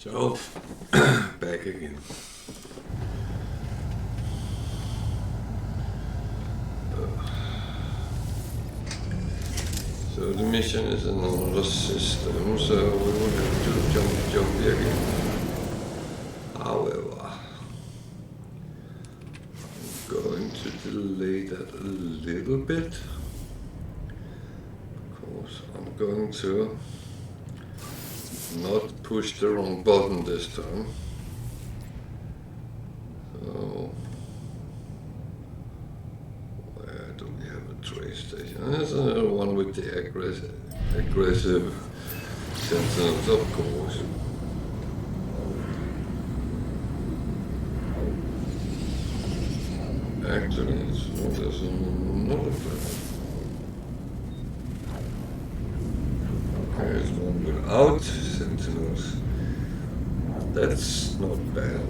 So, back again. So the mission is in another system, so we will have to jump again. However, I'm going to delay that a little bit, because I'm going to not push the wrong button this time. So, where do we have a train station? There's another one with the aggressive sentinels, of course. Actually, there's another planet. Okay, there's one without sentinels. That's not bad.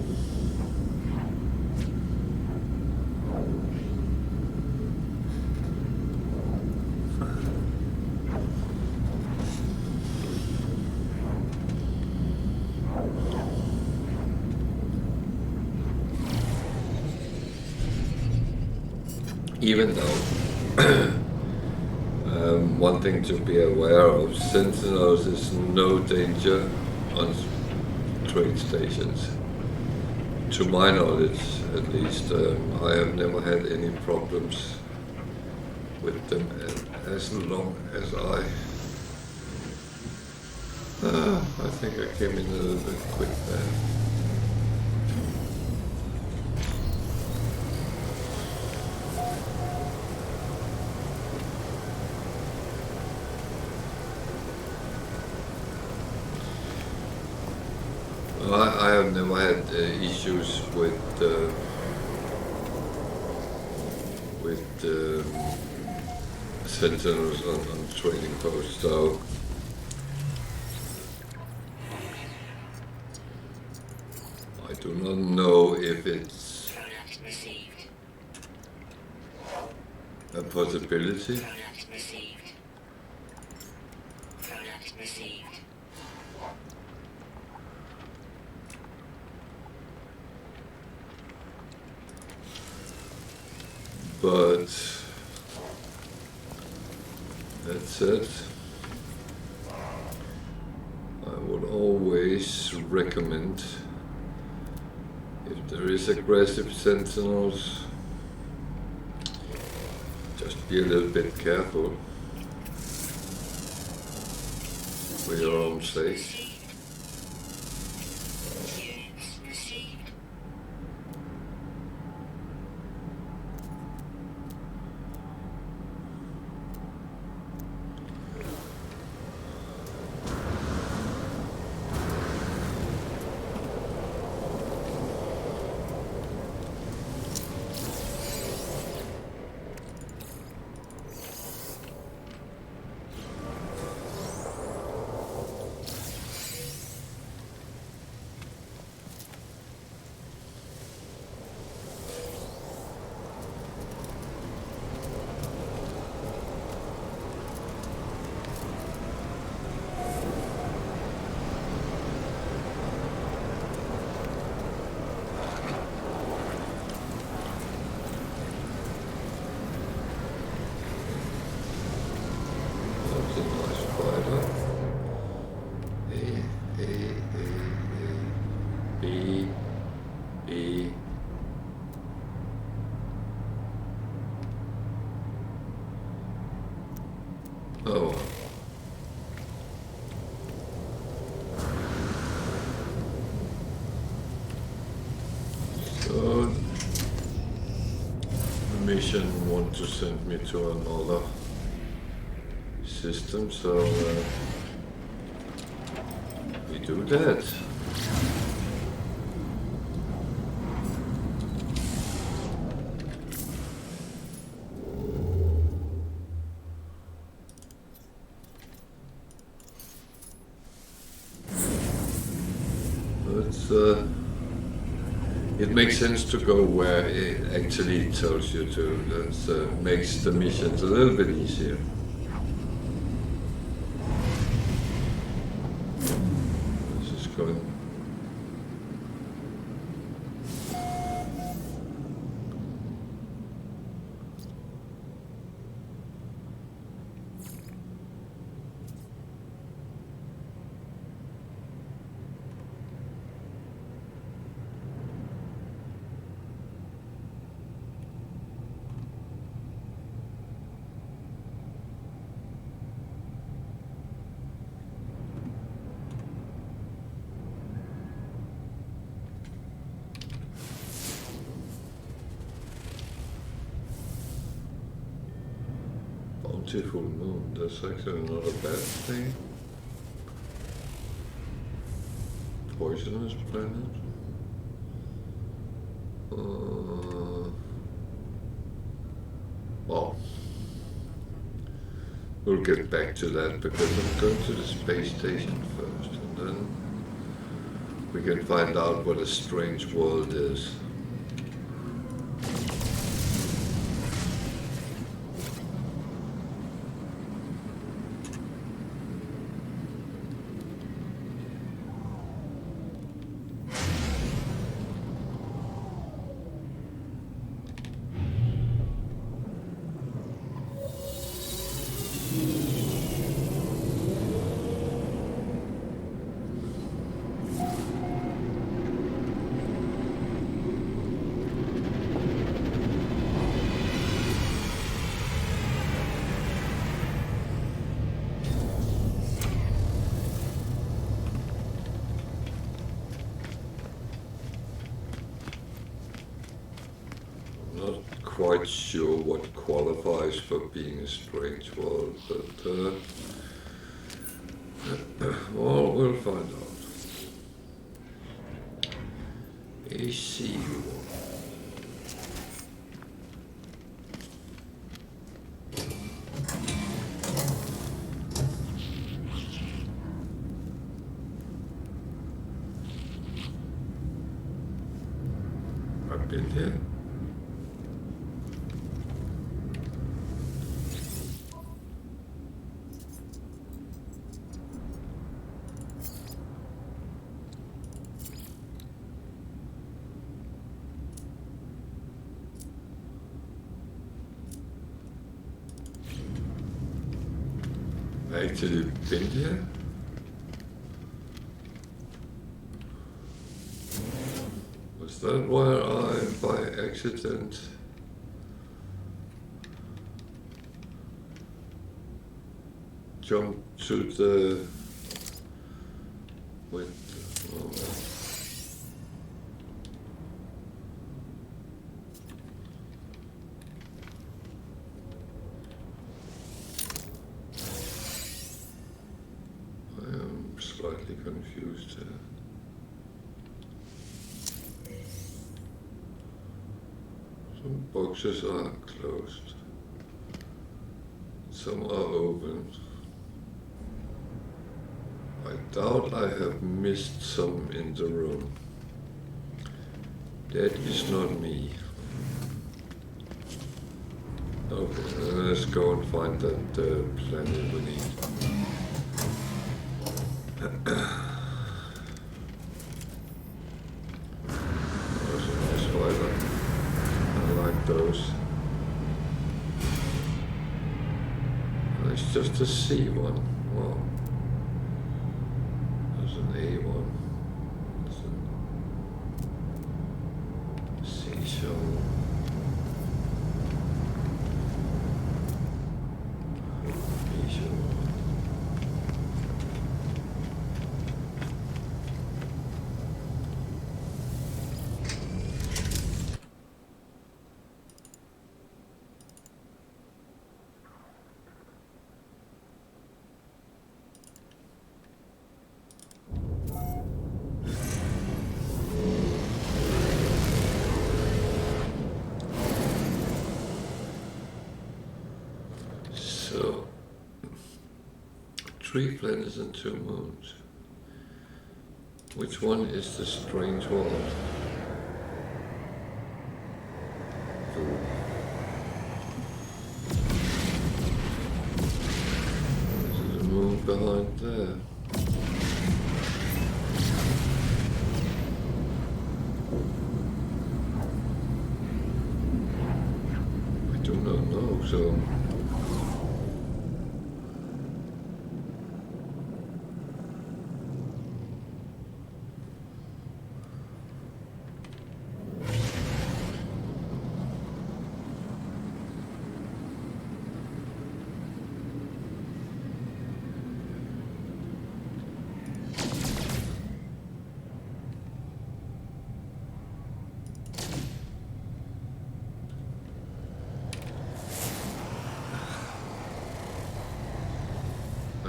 Even though one thing to be aware of, sentinels is no danger on trade stations. To my knowledge, at least, I have never had any problems with them as long as I think I came in a little bit quick there. I have never had issues with sentinels on trading posts, so I do not know if it's a possibility. But that said, I would always recommend, if there is aggressive sentinels, just be a little bit careful for your own sake. Oh. So the mission want to send me to another system, so we do that. It makes sense to go where it actually tells you to. That makes the missions a little bit easier. This is going bountiful moon. That's actually not a bad thing. Poisonous planet. Well, we'll get back to that because I'm going to the space station first, and then we can find out what a strange world is. Quite sure what qualifies for being a strange world, but well, we'll find out. AC world. I've been here. Actually been here? Was that where I, by accident, jumped to the window? Slightly confused here. Some boxes are closed. Some are open. I doubt I have missed some in the room. That is not me. Okay, let's go and find that planet we need. There's a nice spider. I like those. It's just a C one. Wow. There's an A one. There's a seashell. So, 3 planets and 2 moons. Which one is the strange world? There's a moon behind there. I do not know, so...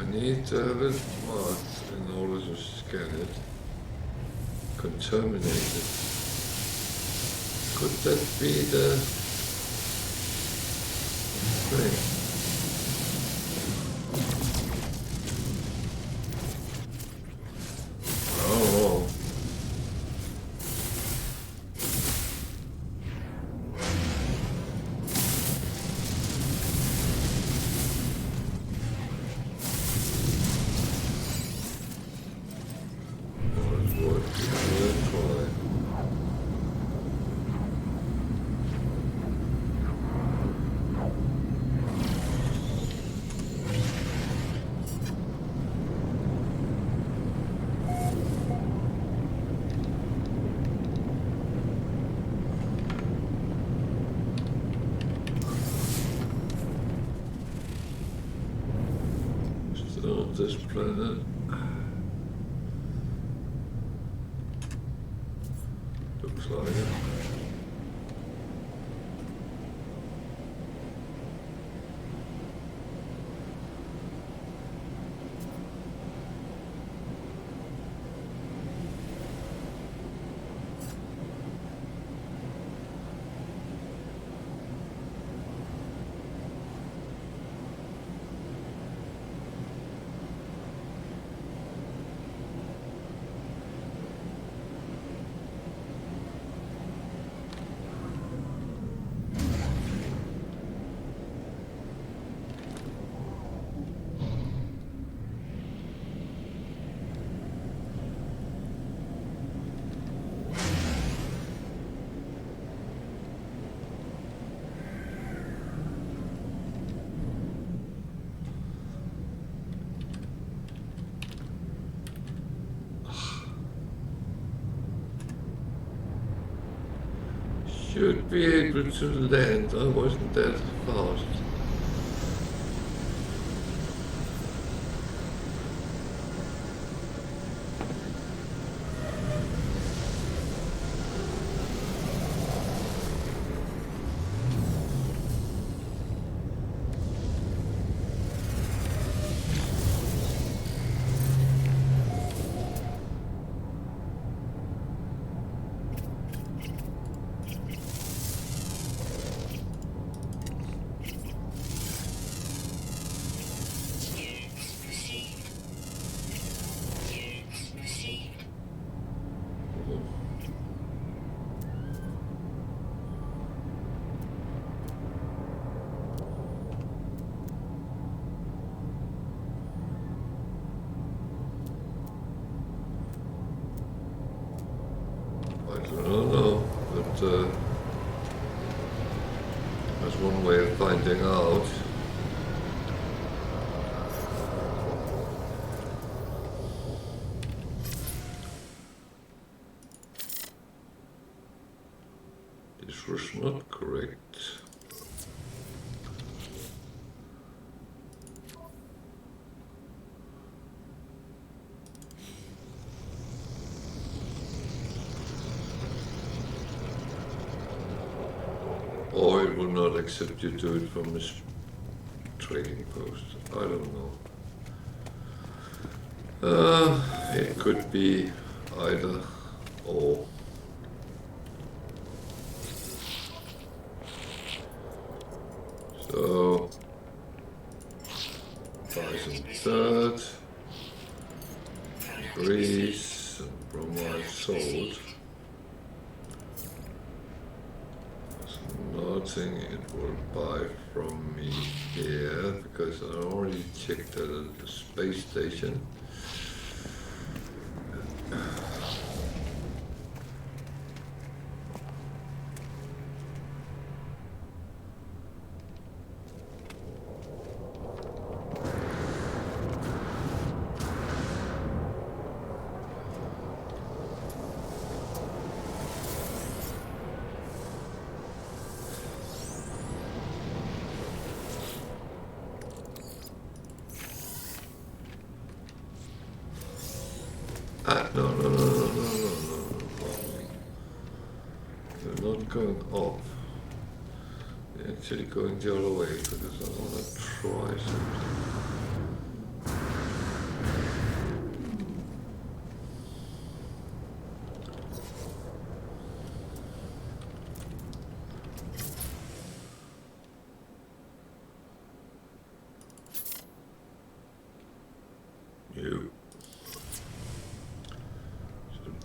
I need to have it marked in order to scan it. Contaminated. Could that be the thing? Oh. Of this planet. Looks like it. Should be able to land. I wasn't that fast. I don't know, but that's one way of finding out. This was not correct. Or it will not accept you to it from this trading post. I don't know. It could be either or. So, Bison third, grease, and bromide salt. Nothing it will buy from me here because I already checked that at the space station. No. We're not going up. We're actually going the other way because I want to try something.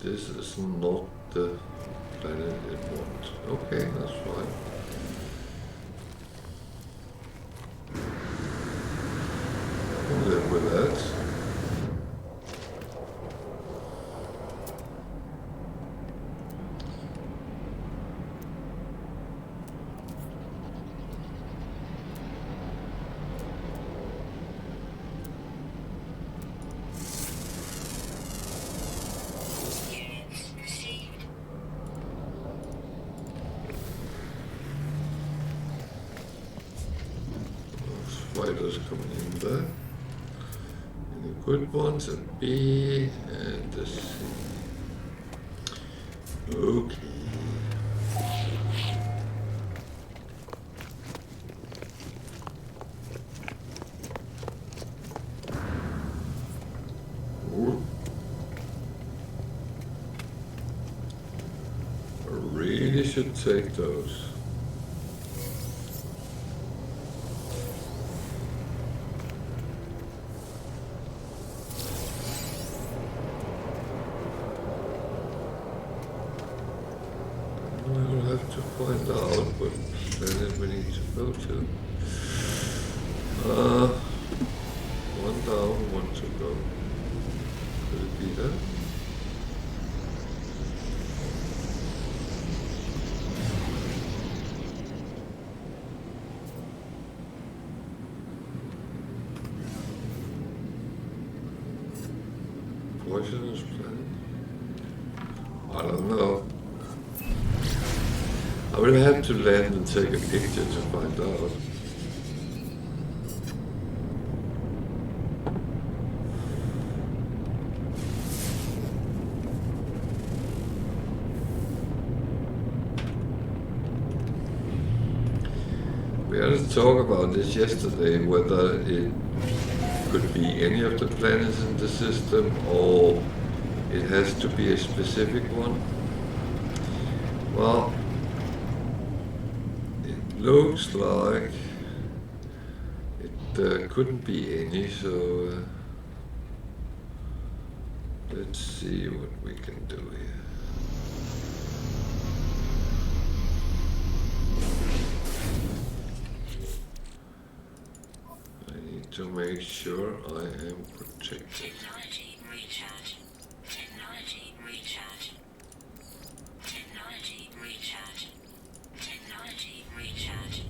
this is not the planet it wants. Okay, that's fine. I'll live with that. Spiders coming in there. And the good ones, a B and a C. Okay. Ooh. I really should take those. We'll have to find out what planet we need to go to. One down, one to go. Could it be that? Poisonous planet? I don't know. I will have to land and take a picture to find out. We had to talk about this yesterday, whether it could be any of the planets in the system or it has to be a specific one. Well, looks like it couldn't be any, so let's see what we can do here. I need to make sure I am protected. Technology recharge. Technology recharge. Technology recharge. Technology recharge.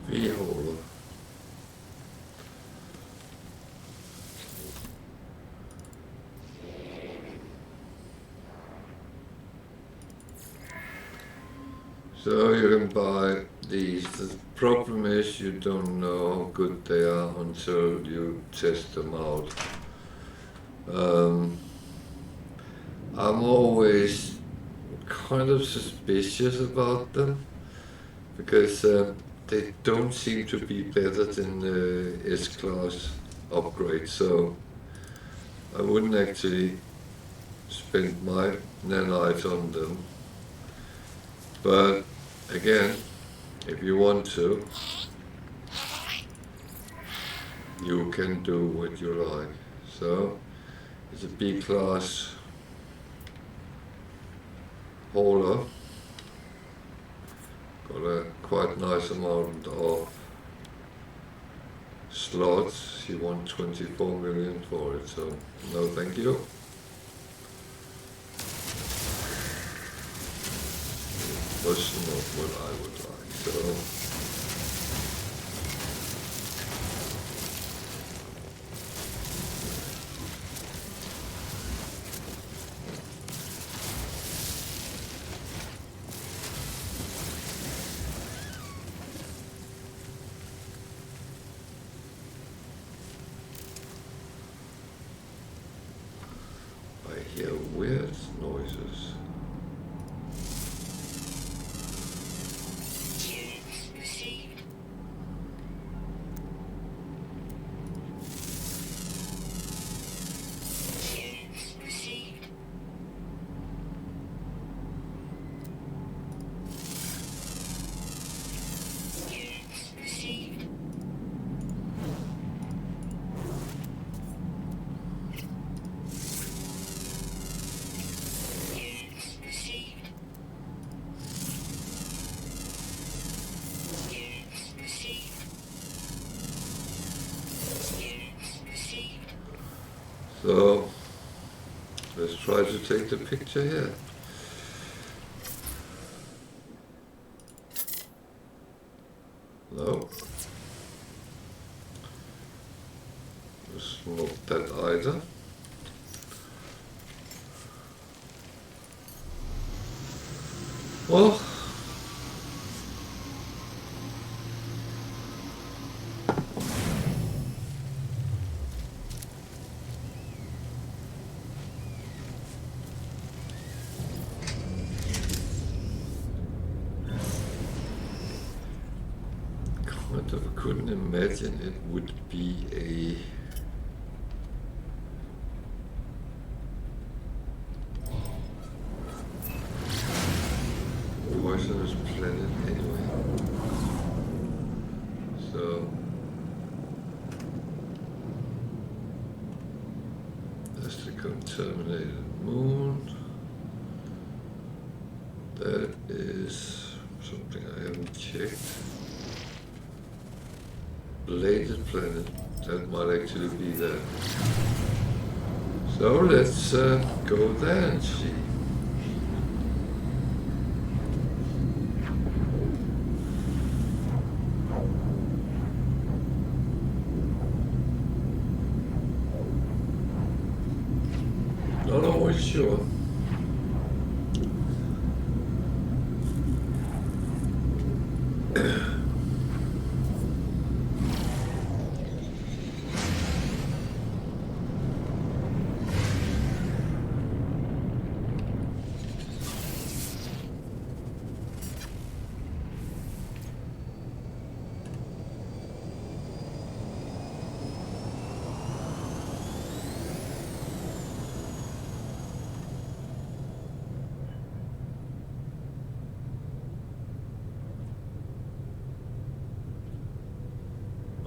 V-hole. So you can buy these. The problem is you don't know how good they are until you test them out. I'm always kind of suspicious about them because they don't seem to be better than the S-Class upgrade, so I wouldn't actually spend my nanite on them. But again, if you want to, you can do what you like. So it's a B-class hauler. Got a quite nice amount of slots. She won 24 million for it, so no thank you. Was not what I would like, so I hear weird noises. Units received. Units received. Units received. Units received. Units received. Units received. So let's try to take the picture here. No. It's not that either. Well, kind of couldn't imagine it would be a poisonous planet anyway. So that's the contaminated moon. That is something I haven't checked. Bladed planet, that might actually be there. So let's go there and see. Not always sure.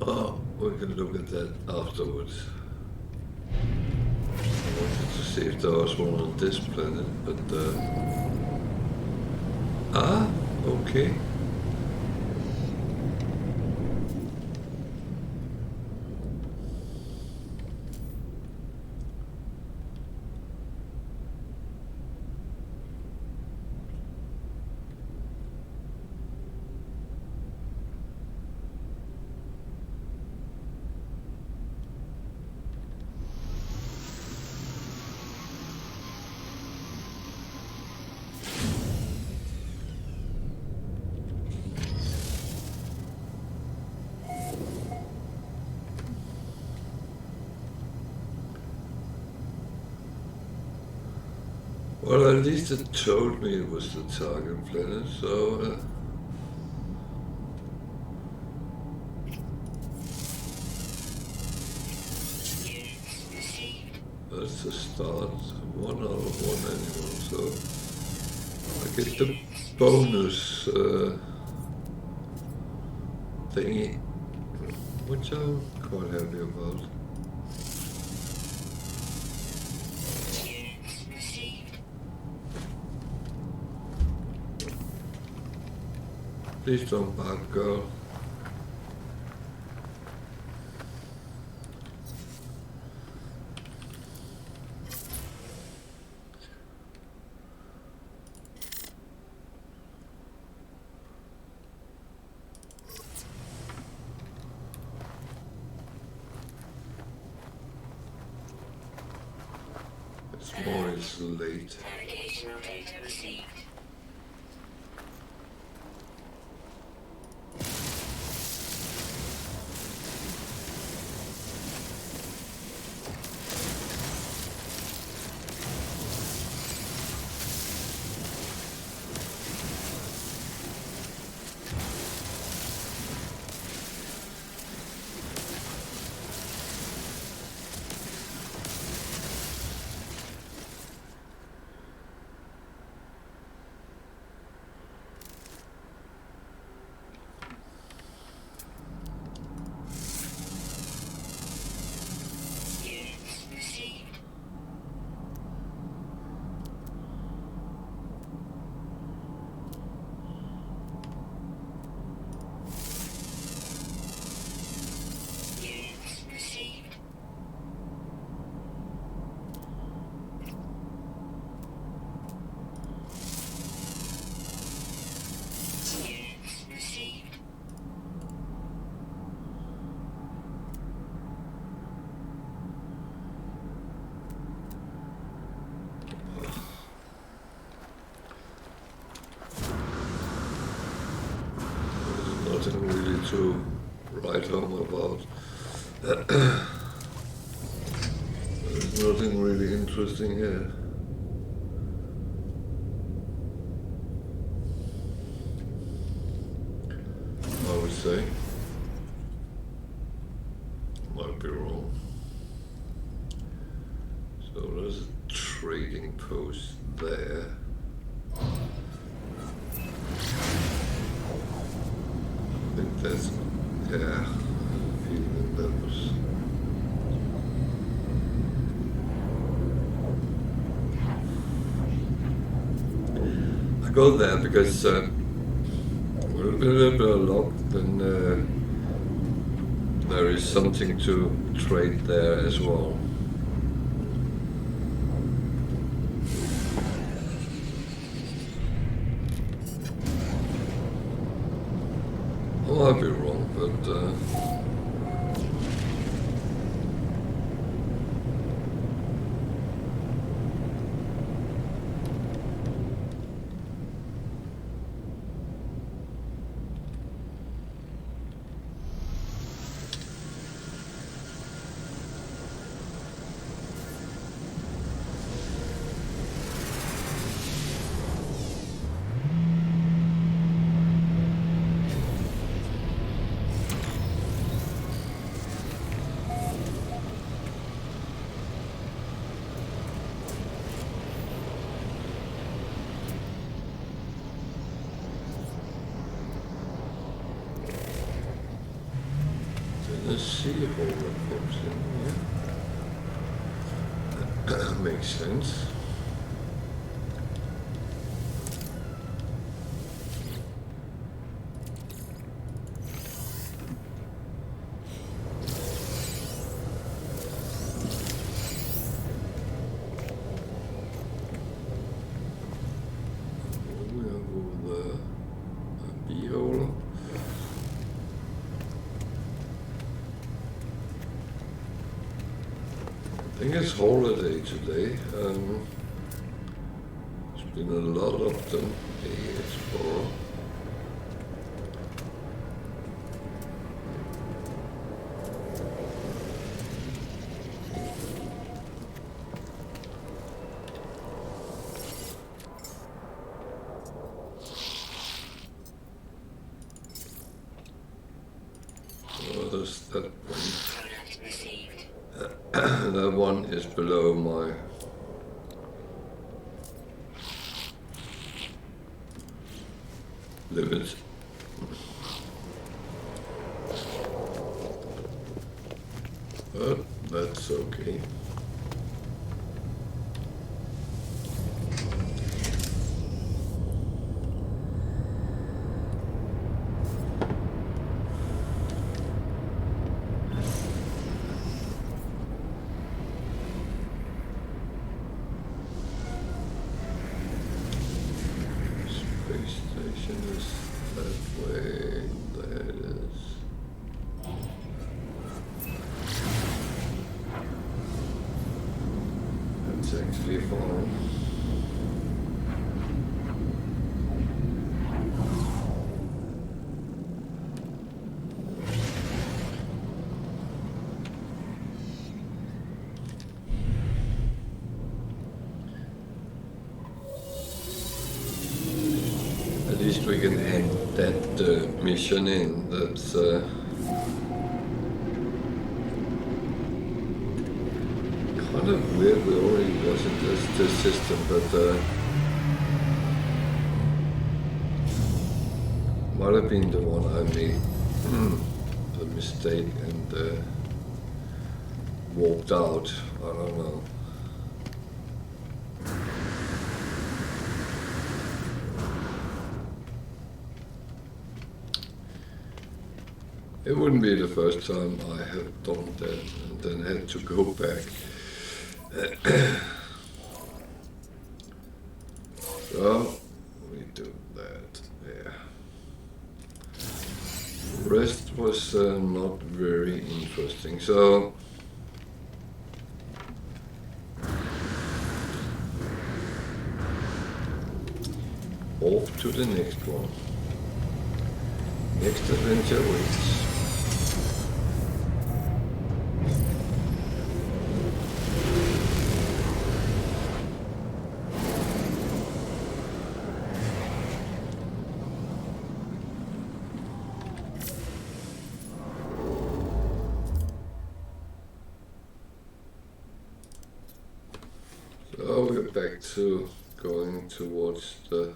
Oh, we can look at that afterwards. I wanted to see if there was one on this planet, but okay. Well, at least it told me it was the target planet, so Units received. That's the start. 1 out of 1 animal, so I get the bonus thingy, which I'm quite happy about. Units received. Please don't bark, girl. This morning is late. Navigational data received. Units received. Units received. Units received. There's nothing really to write home about. There's nothing really interesting here. I would say. Might be wrong. So there's a trading post there. I think that's, yeah, feeling that was. I go there because we're a little bit locked, and there is something to trade there as well. I might be wrong, but let's see if all that pops in here. Makes sense. We have all the beehole. I think it's holiday today. There's been a lot of them. The Explorer. Oh, there's that one. Product received. That one is below my limit. But that's okay. Space station is that way. There it is. That's actually fine. At least we can end that mission in. That's kind of weird. We already was in this system, but might have been the one I made the mistake and walked out. I don't know. It wouldn't be the first time I have done that and then had to go back. So we do that. Yeah. The rest was not very interesting. So off to the next one. Next adventure waits. So we're back to going towards the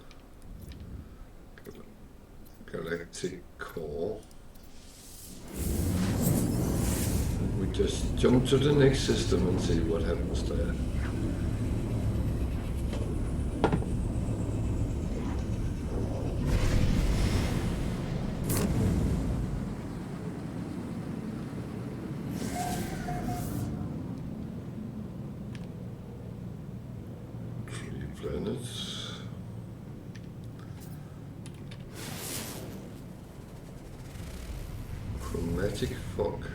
galactic core. We just jump to the next system and see what happens there. Planets. Chromatic fog.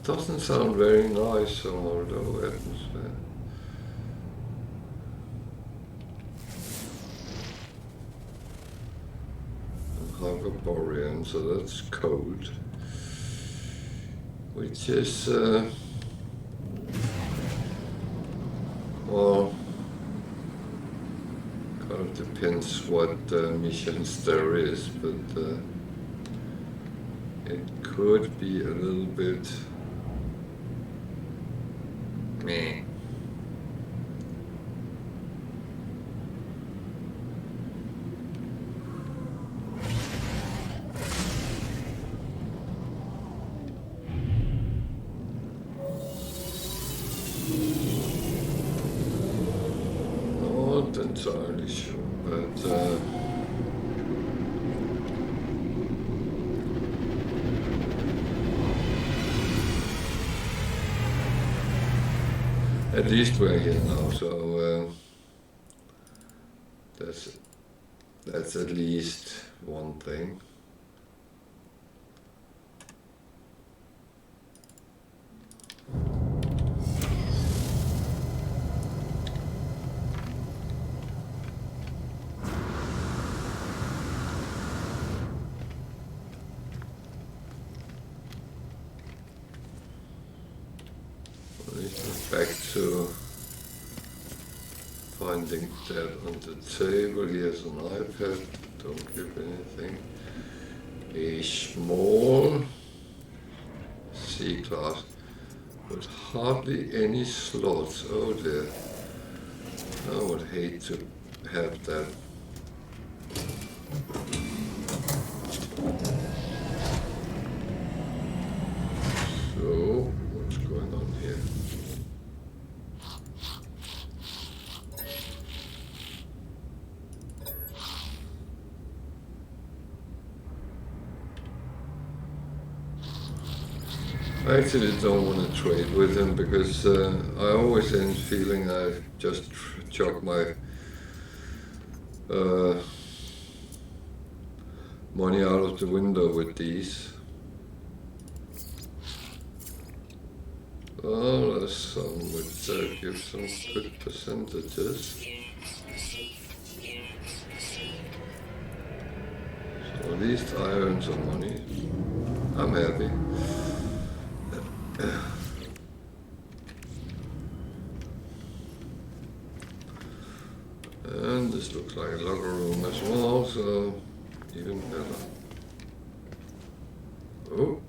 Doesn't sound very nice, or low atmosphere. And Hyperborean, so that's cold. Which is well, kind of depends what missions there is, but it could be a little bit meh. Not entirely sure, but at least we're here now, so that's at least one thing. Back to finding that on the table. Here's an iPad, don't give anything. A small C-class with hardly any slots. Oh dear. I would hate to have that. So, what's going on here? I actually don't want to trade with him because I always end feeling I just chuck my money out of the window with these. Oh, there's some which give some good percentages. So at least I earn some money. I'm happy. And this looks like a locker room as well, so even better. Oh,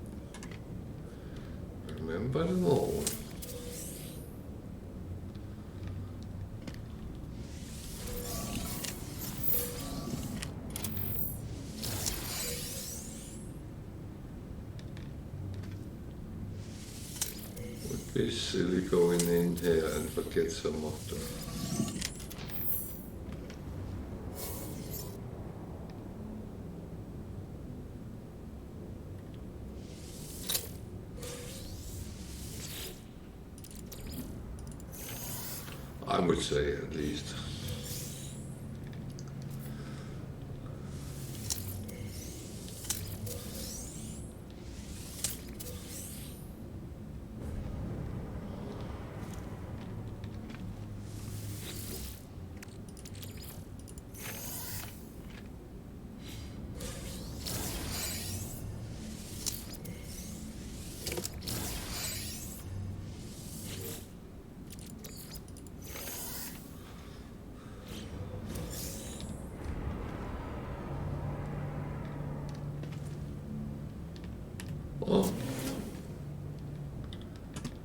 remember them all. Would be silly going in here and forget some of them. I would say at least. Oh,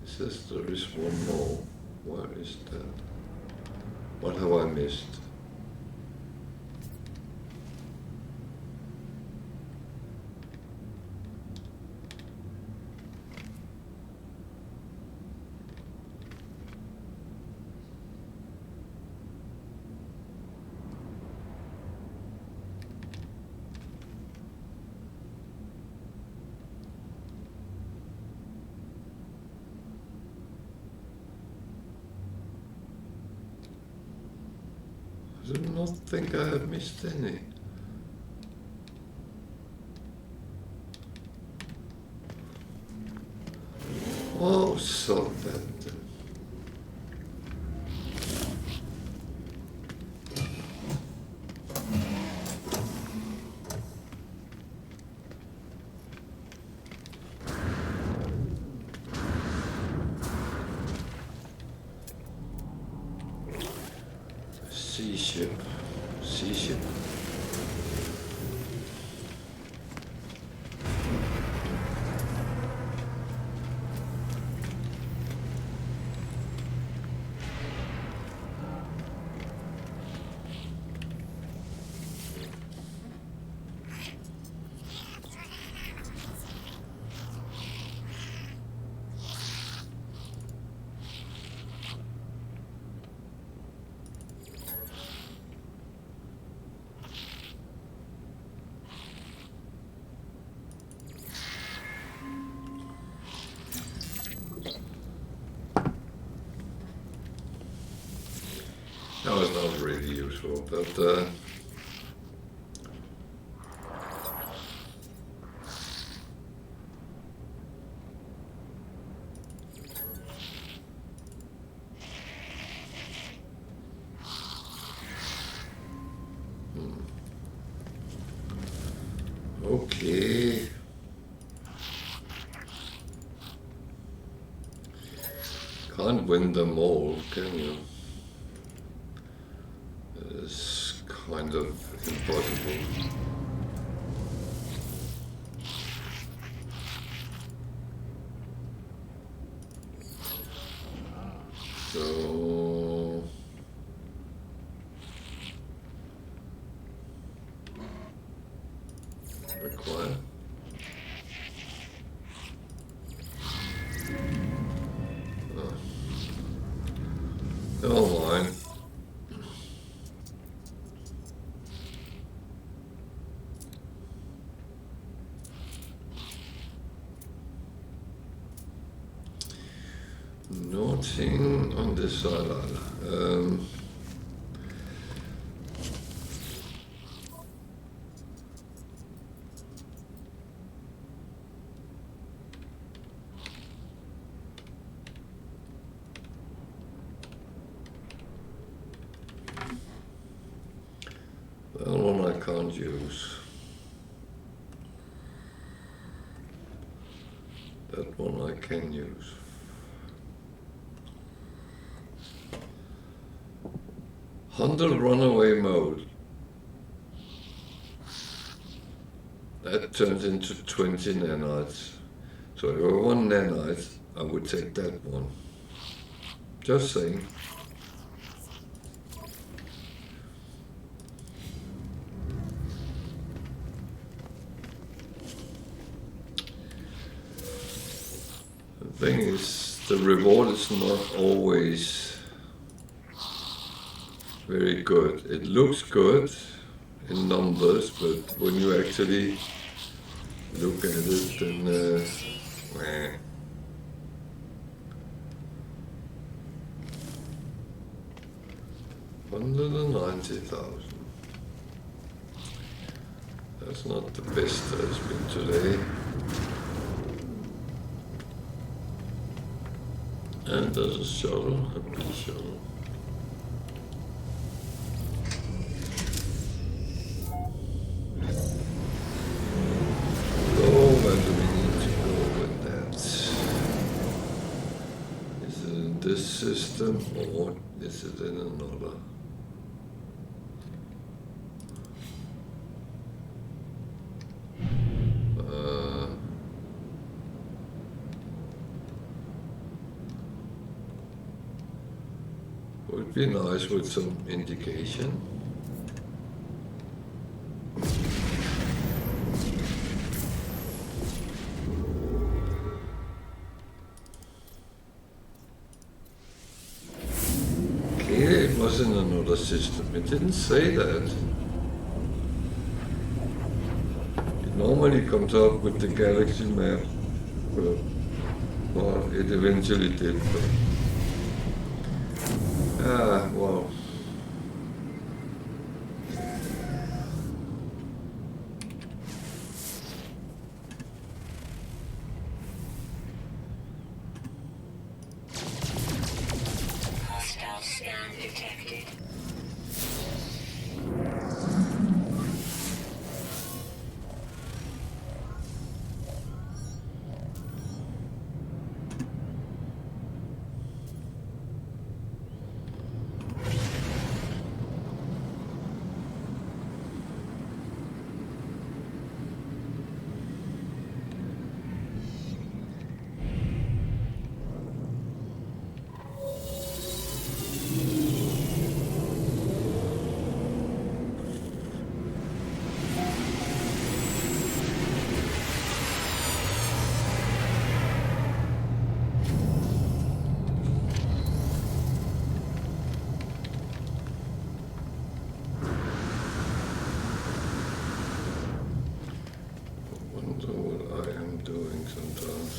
it says there is one more. Where is that? What have I missed? I do not think I have missed any. Oh, so that. Sea ship. Sea ship. That was not really useful, but okay. Can't win them all, can you? It's kind of impossible. So require. Never mind. Nothing on this side either. That one I can't use. That one I can use. Hunter runaway mode. That turns into 20 nanites. So if I were 1 nanite, I would take that one. Just saying. The thing is, the reward is not always very good. It looks good in numbers, but when you actually look at it, then meh. 190,000. That's not the best it's been today. And there's a shuttle, a big shuttle. Oh, where do we need to go with that? Is it in this system or is it in another? Would be nice with some indication. Clearly it was in another system. It didn't say that. It normally comes up with the galaxy map. Well, it eventually did, but well. Hostile scan detected. Sometimes.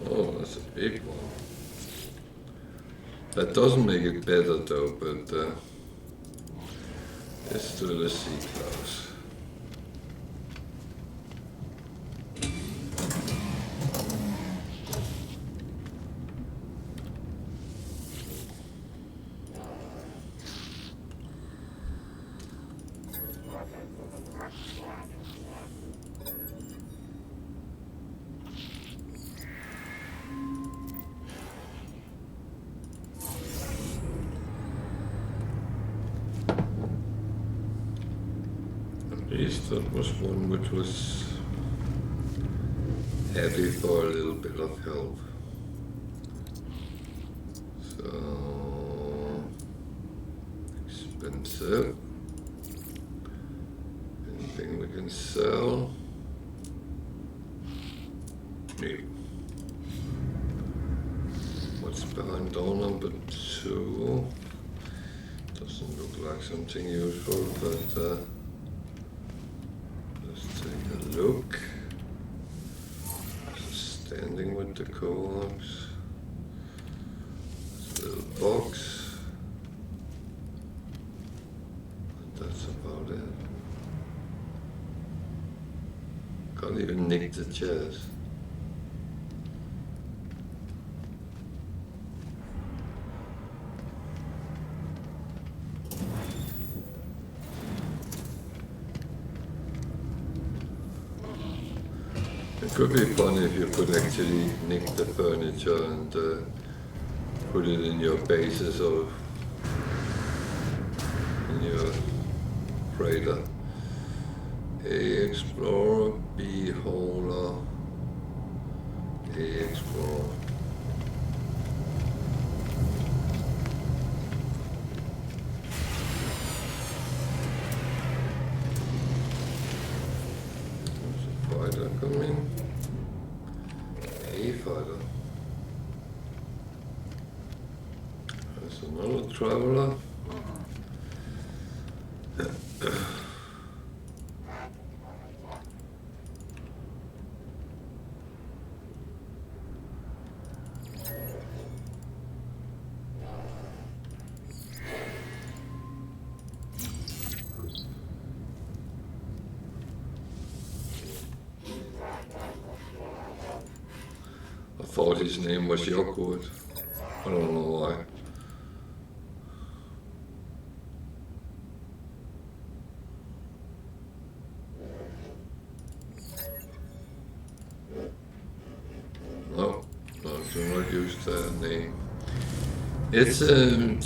Oh, that's a big one. That doesn't make it better though, but it's still a C-class. least that was one which was happy for a little bit of help. So expensive. Anything we can sell? No. What's behind door number 2? Doesn't look like something useful, but let's take a look. Standing with the co-ops. Little box. And that's about it. Can't even nick the chairs. It could be fun if you could actually nick the furniture and put it in your bases or in your freighter. A Explorer, B Hauler, A Explorer. There's a fighter coming. A fighter. There's another traveler. I thought his name was Yogurt. I don't know why. No, do not use their name. It's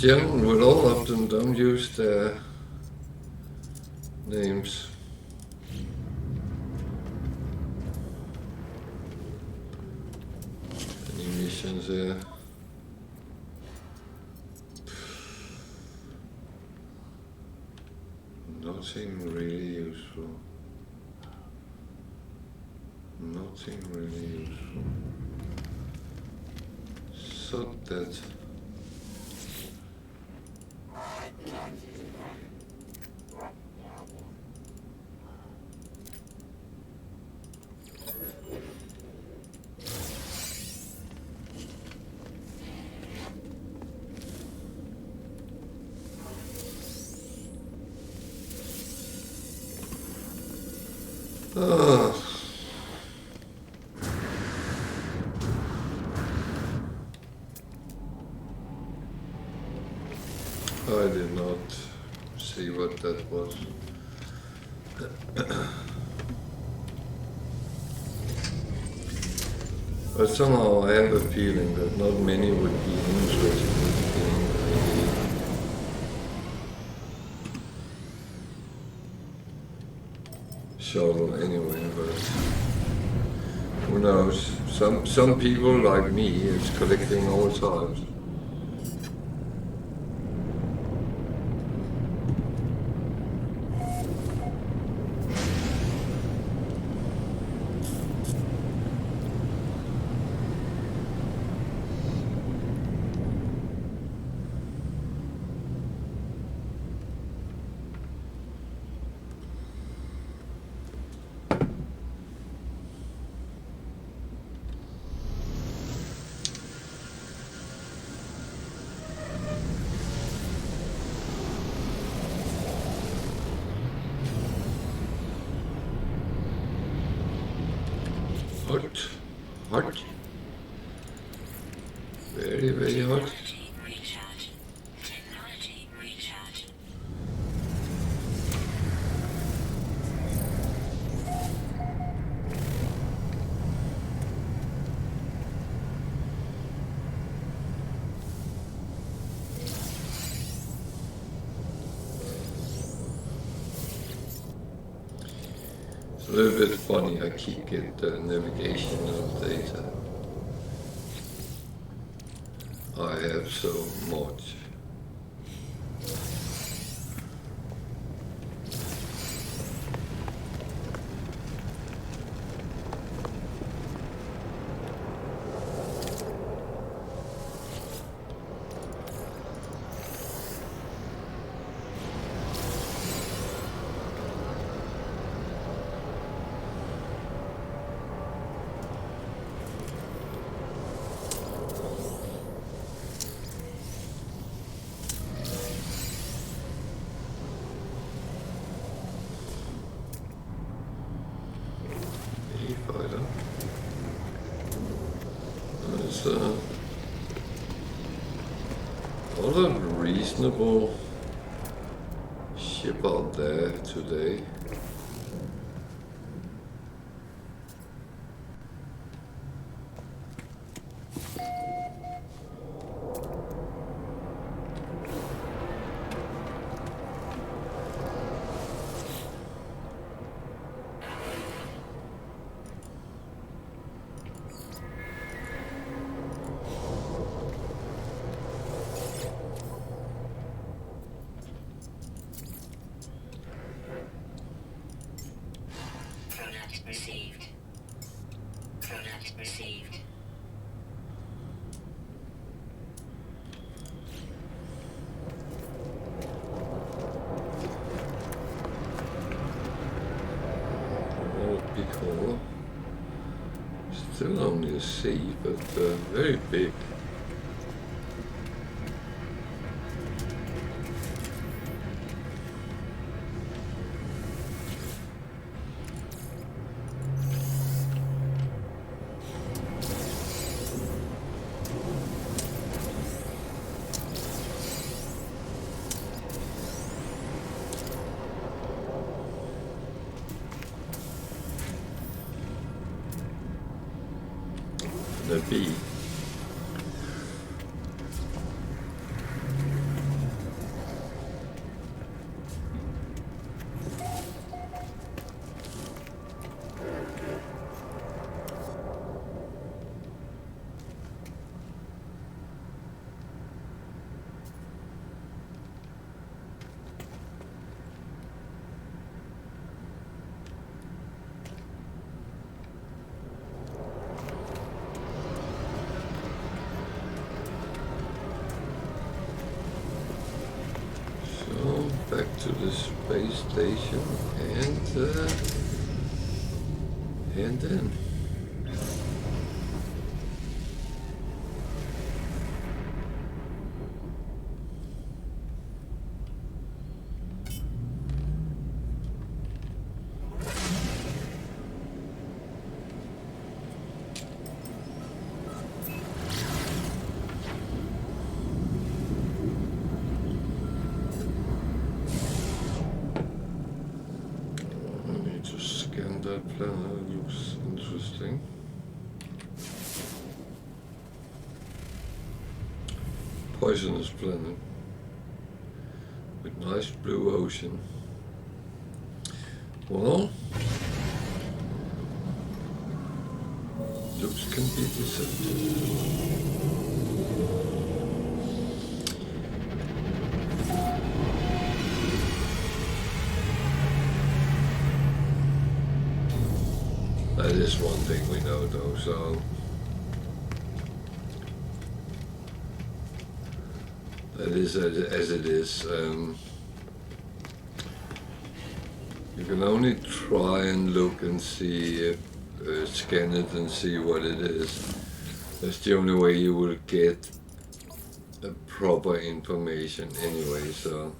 general with all of them, don't use their names. Any missions there? Nothing really useful. Nothing really useful. So that. I did not see what that was. But somehow I have a feeling that not many would be interested in a shuttle anyway, but who knows? Some people like me is collecting all types. A little bit funny, I keep getting the navigational data. I have so much. What a reasonable ship out there today. Received. Product received. Oh, big hole. Still only a sea, but very big. The bee. Back to the space station and then that planet looks interesting. Poisonous planet with nice blue ocean. Well, looks can be deceptive. That is one thing we know though, so that is as it is. You can only try and look and see, scan it and see what it is. That's the only way you will get proper information anyway, so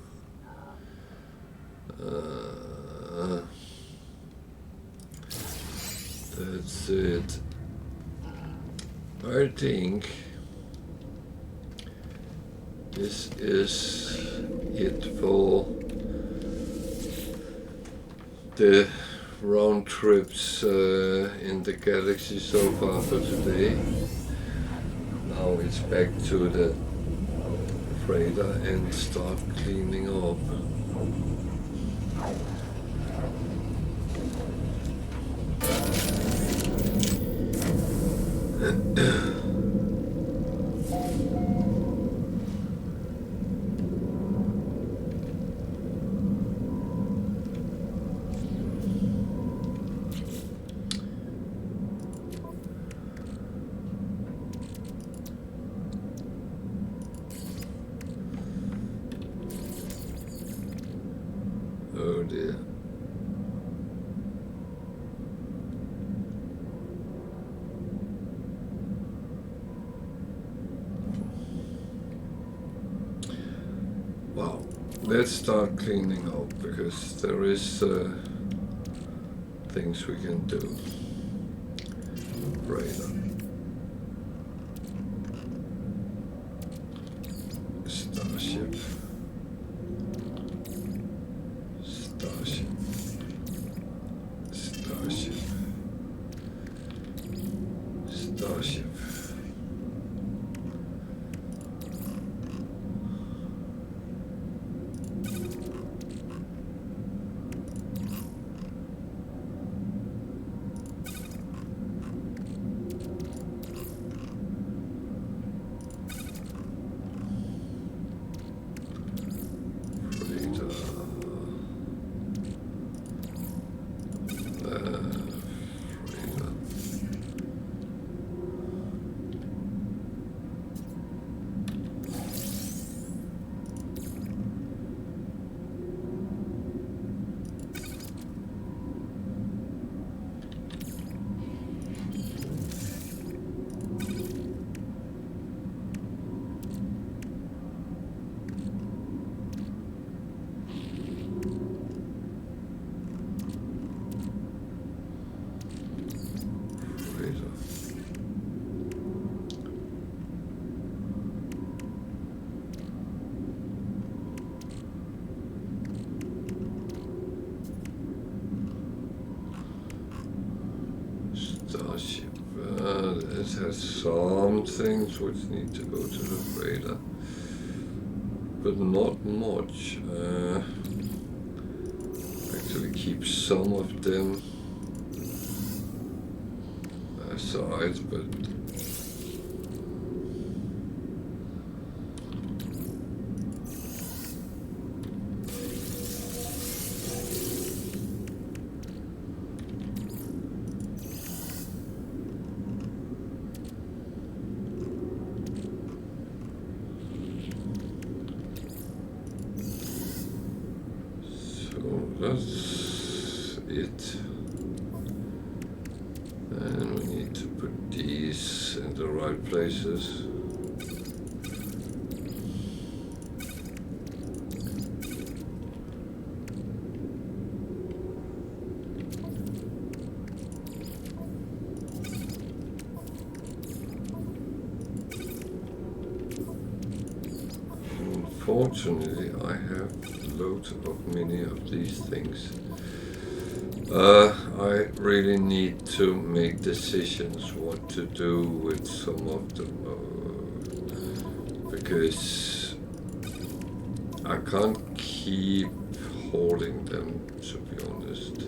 that's it. I think this is it for the round trips in the galaxy so far for today. Now it's back to the freighter and start cleaning up. dear. Well, let's start cleaning up because there is things we can do. Radar. Starship. Starship. Starship. Starship. Starship. It has some things which need to go to the freighter, but not much. Actually, keep some of them aside, but that's it. And we need to put these in the right places. Unfortunately, I have loads of many of these things. I really need to make decisions what to do with some of them, because I can't keep holding them, to be honest.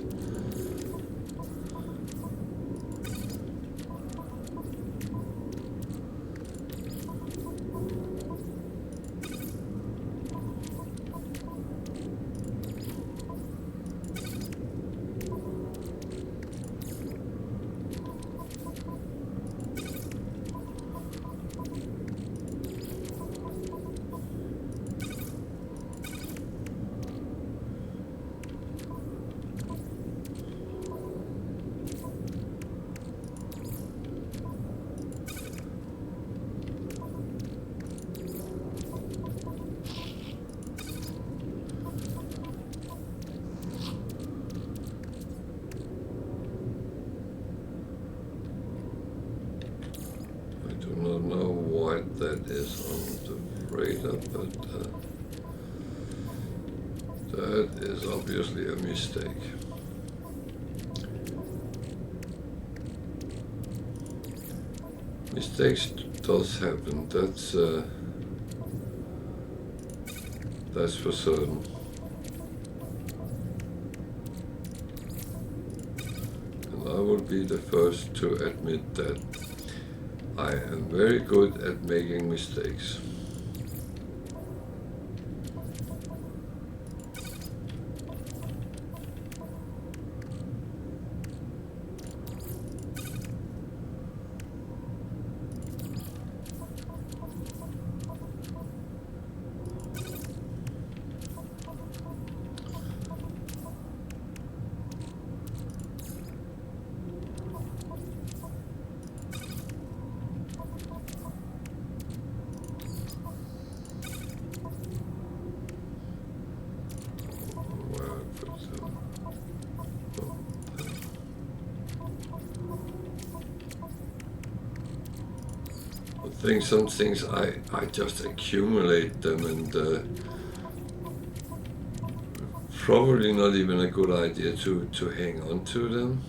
That is on the radar, but that is obviously a mistake. Mistakes does happen, that's for certain. And I will be the first to admit that I am very good at making mistakes. I think some things I just accumulate them, and probably not even a good idea to hang on to them.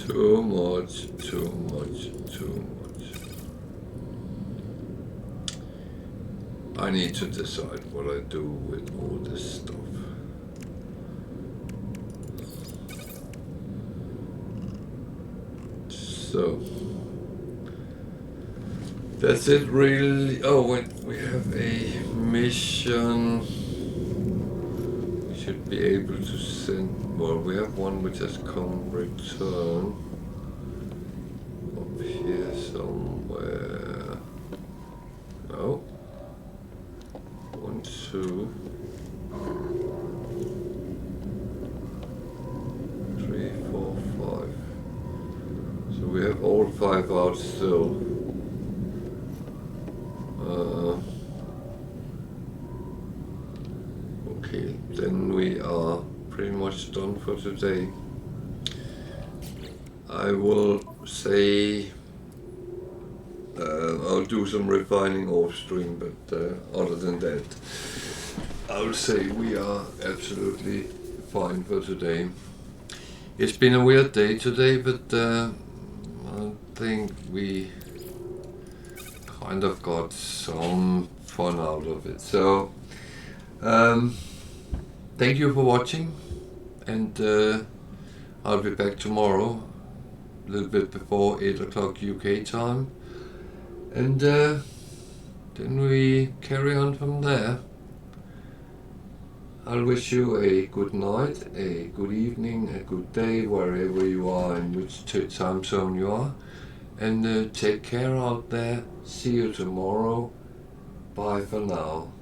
Too much, too much, too much. I need to decide what I do with all this stuff. So that's it really. Oh wait, we have a mission. We should be able to send, well, we have one which has come return up here somewhere. No. 1, 2, 3, 4, 5. So we have all 5 out still. Okay, then we are pretty much done for today. I will say I'll do some refining off stream, but other than that, I will say we are absolutely fine for today. It's been a weird day today, but I think we kind of got some fun out of it. So thank you for watching, and I'll be back tomorrow a little bit before 8 o'clock UK time, and then we carry on from there. I'll wish you a good night, a good evening, a good day, wherever you are, in which time zone you are, and take care out there. See you tomorrow. Bye for now.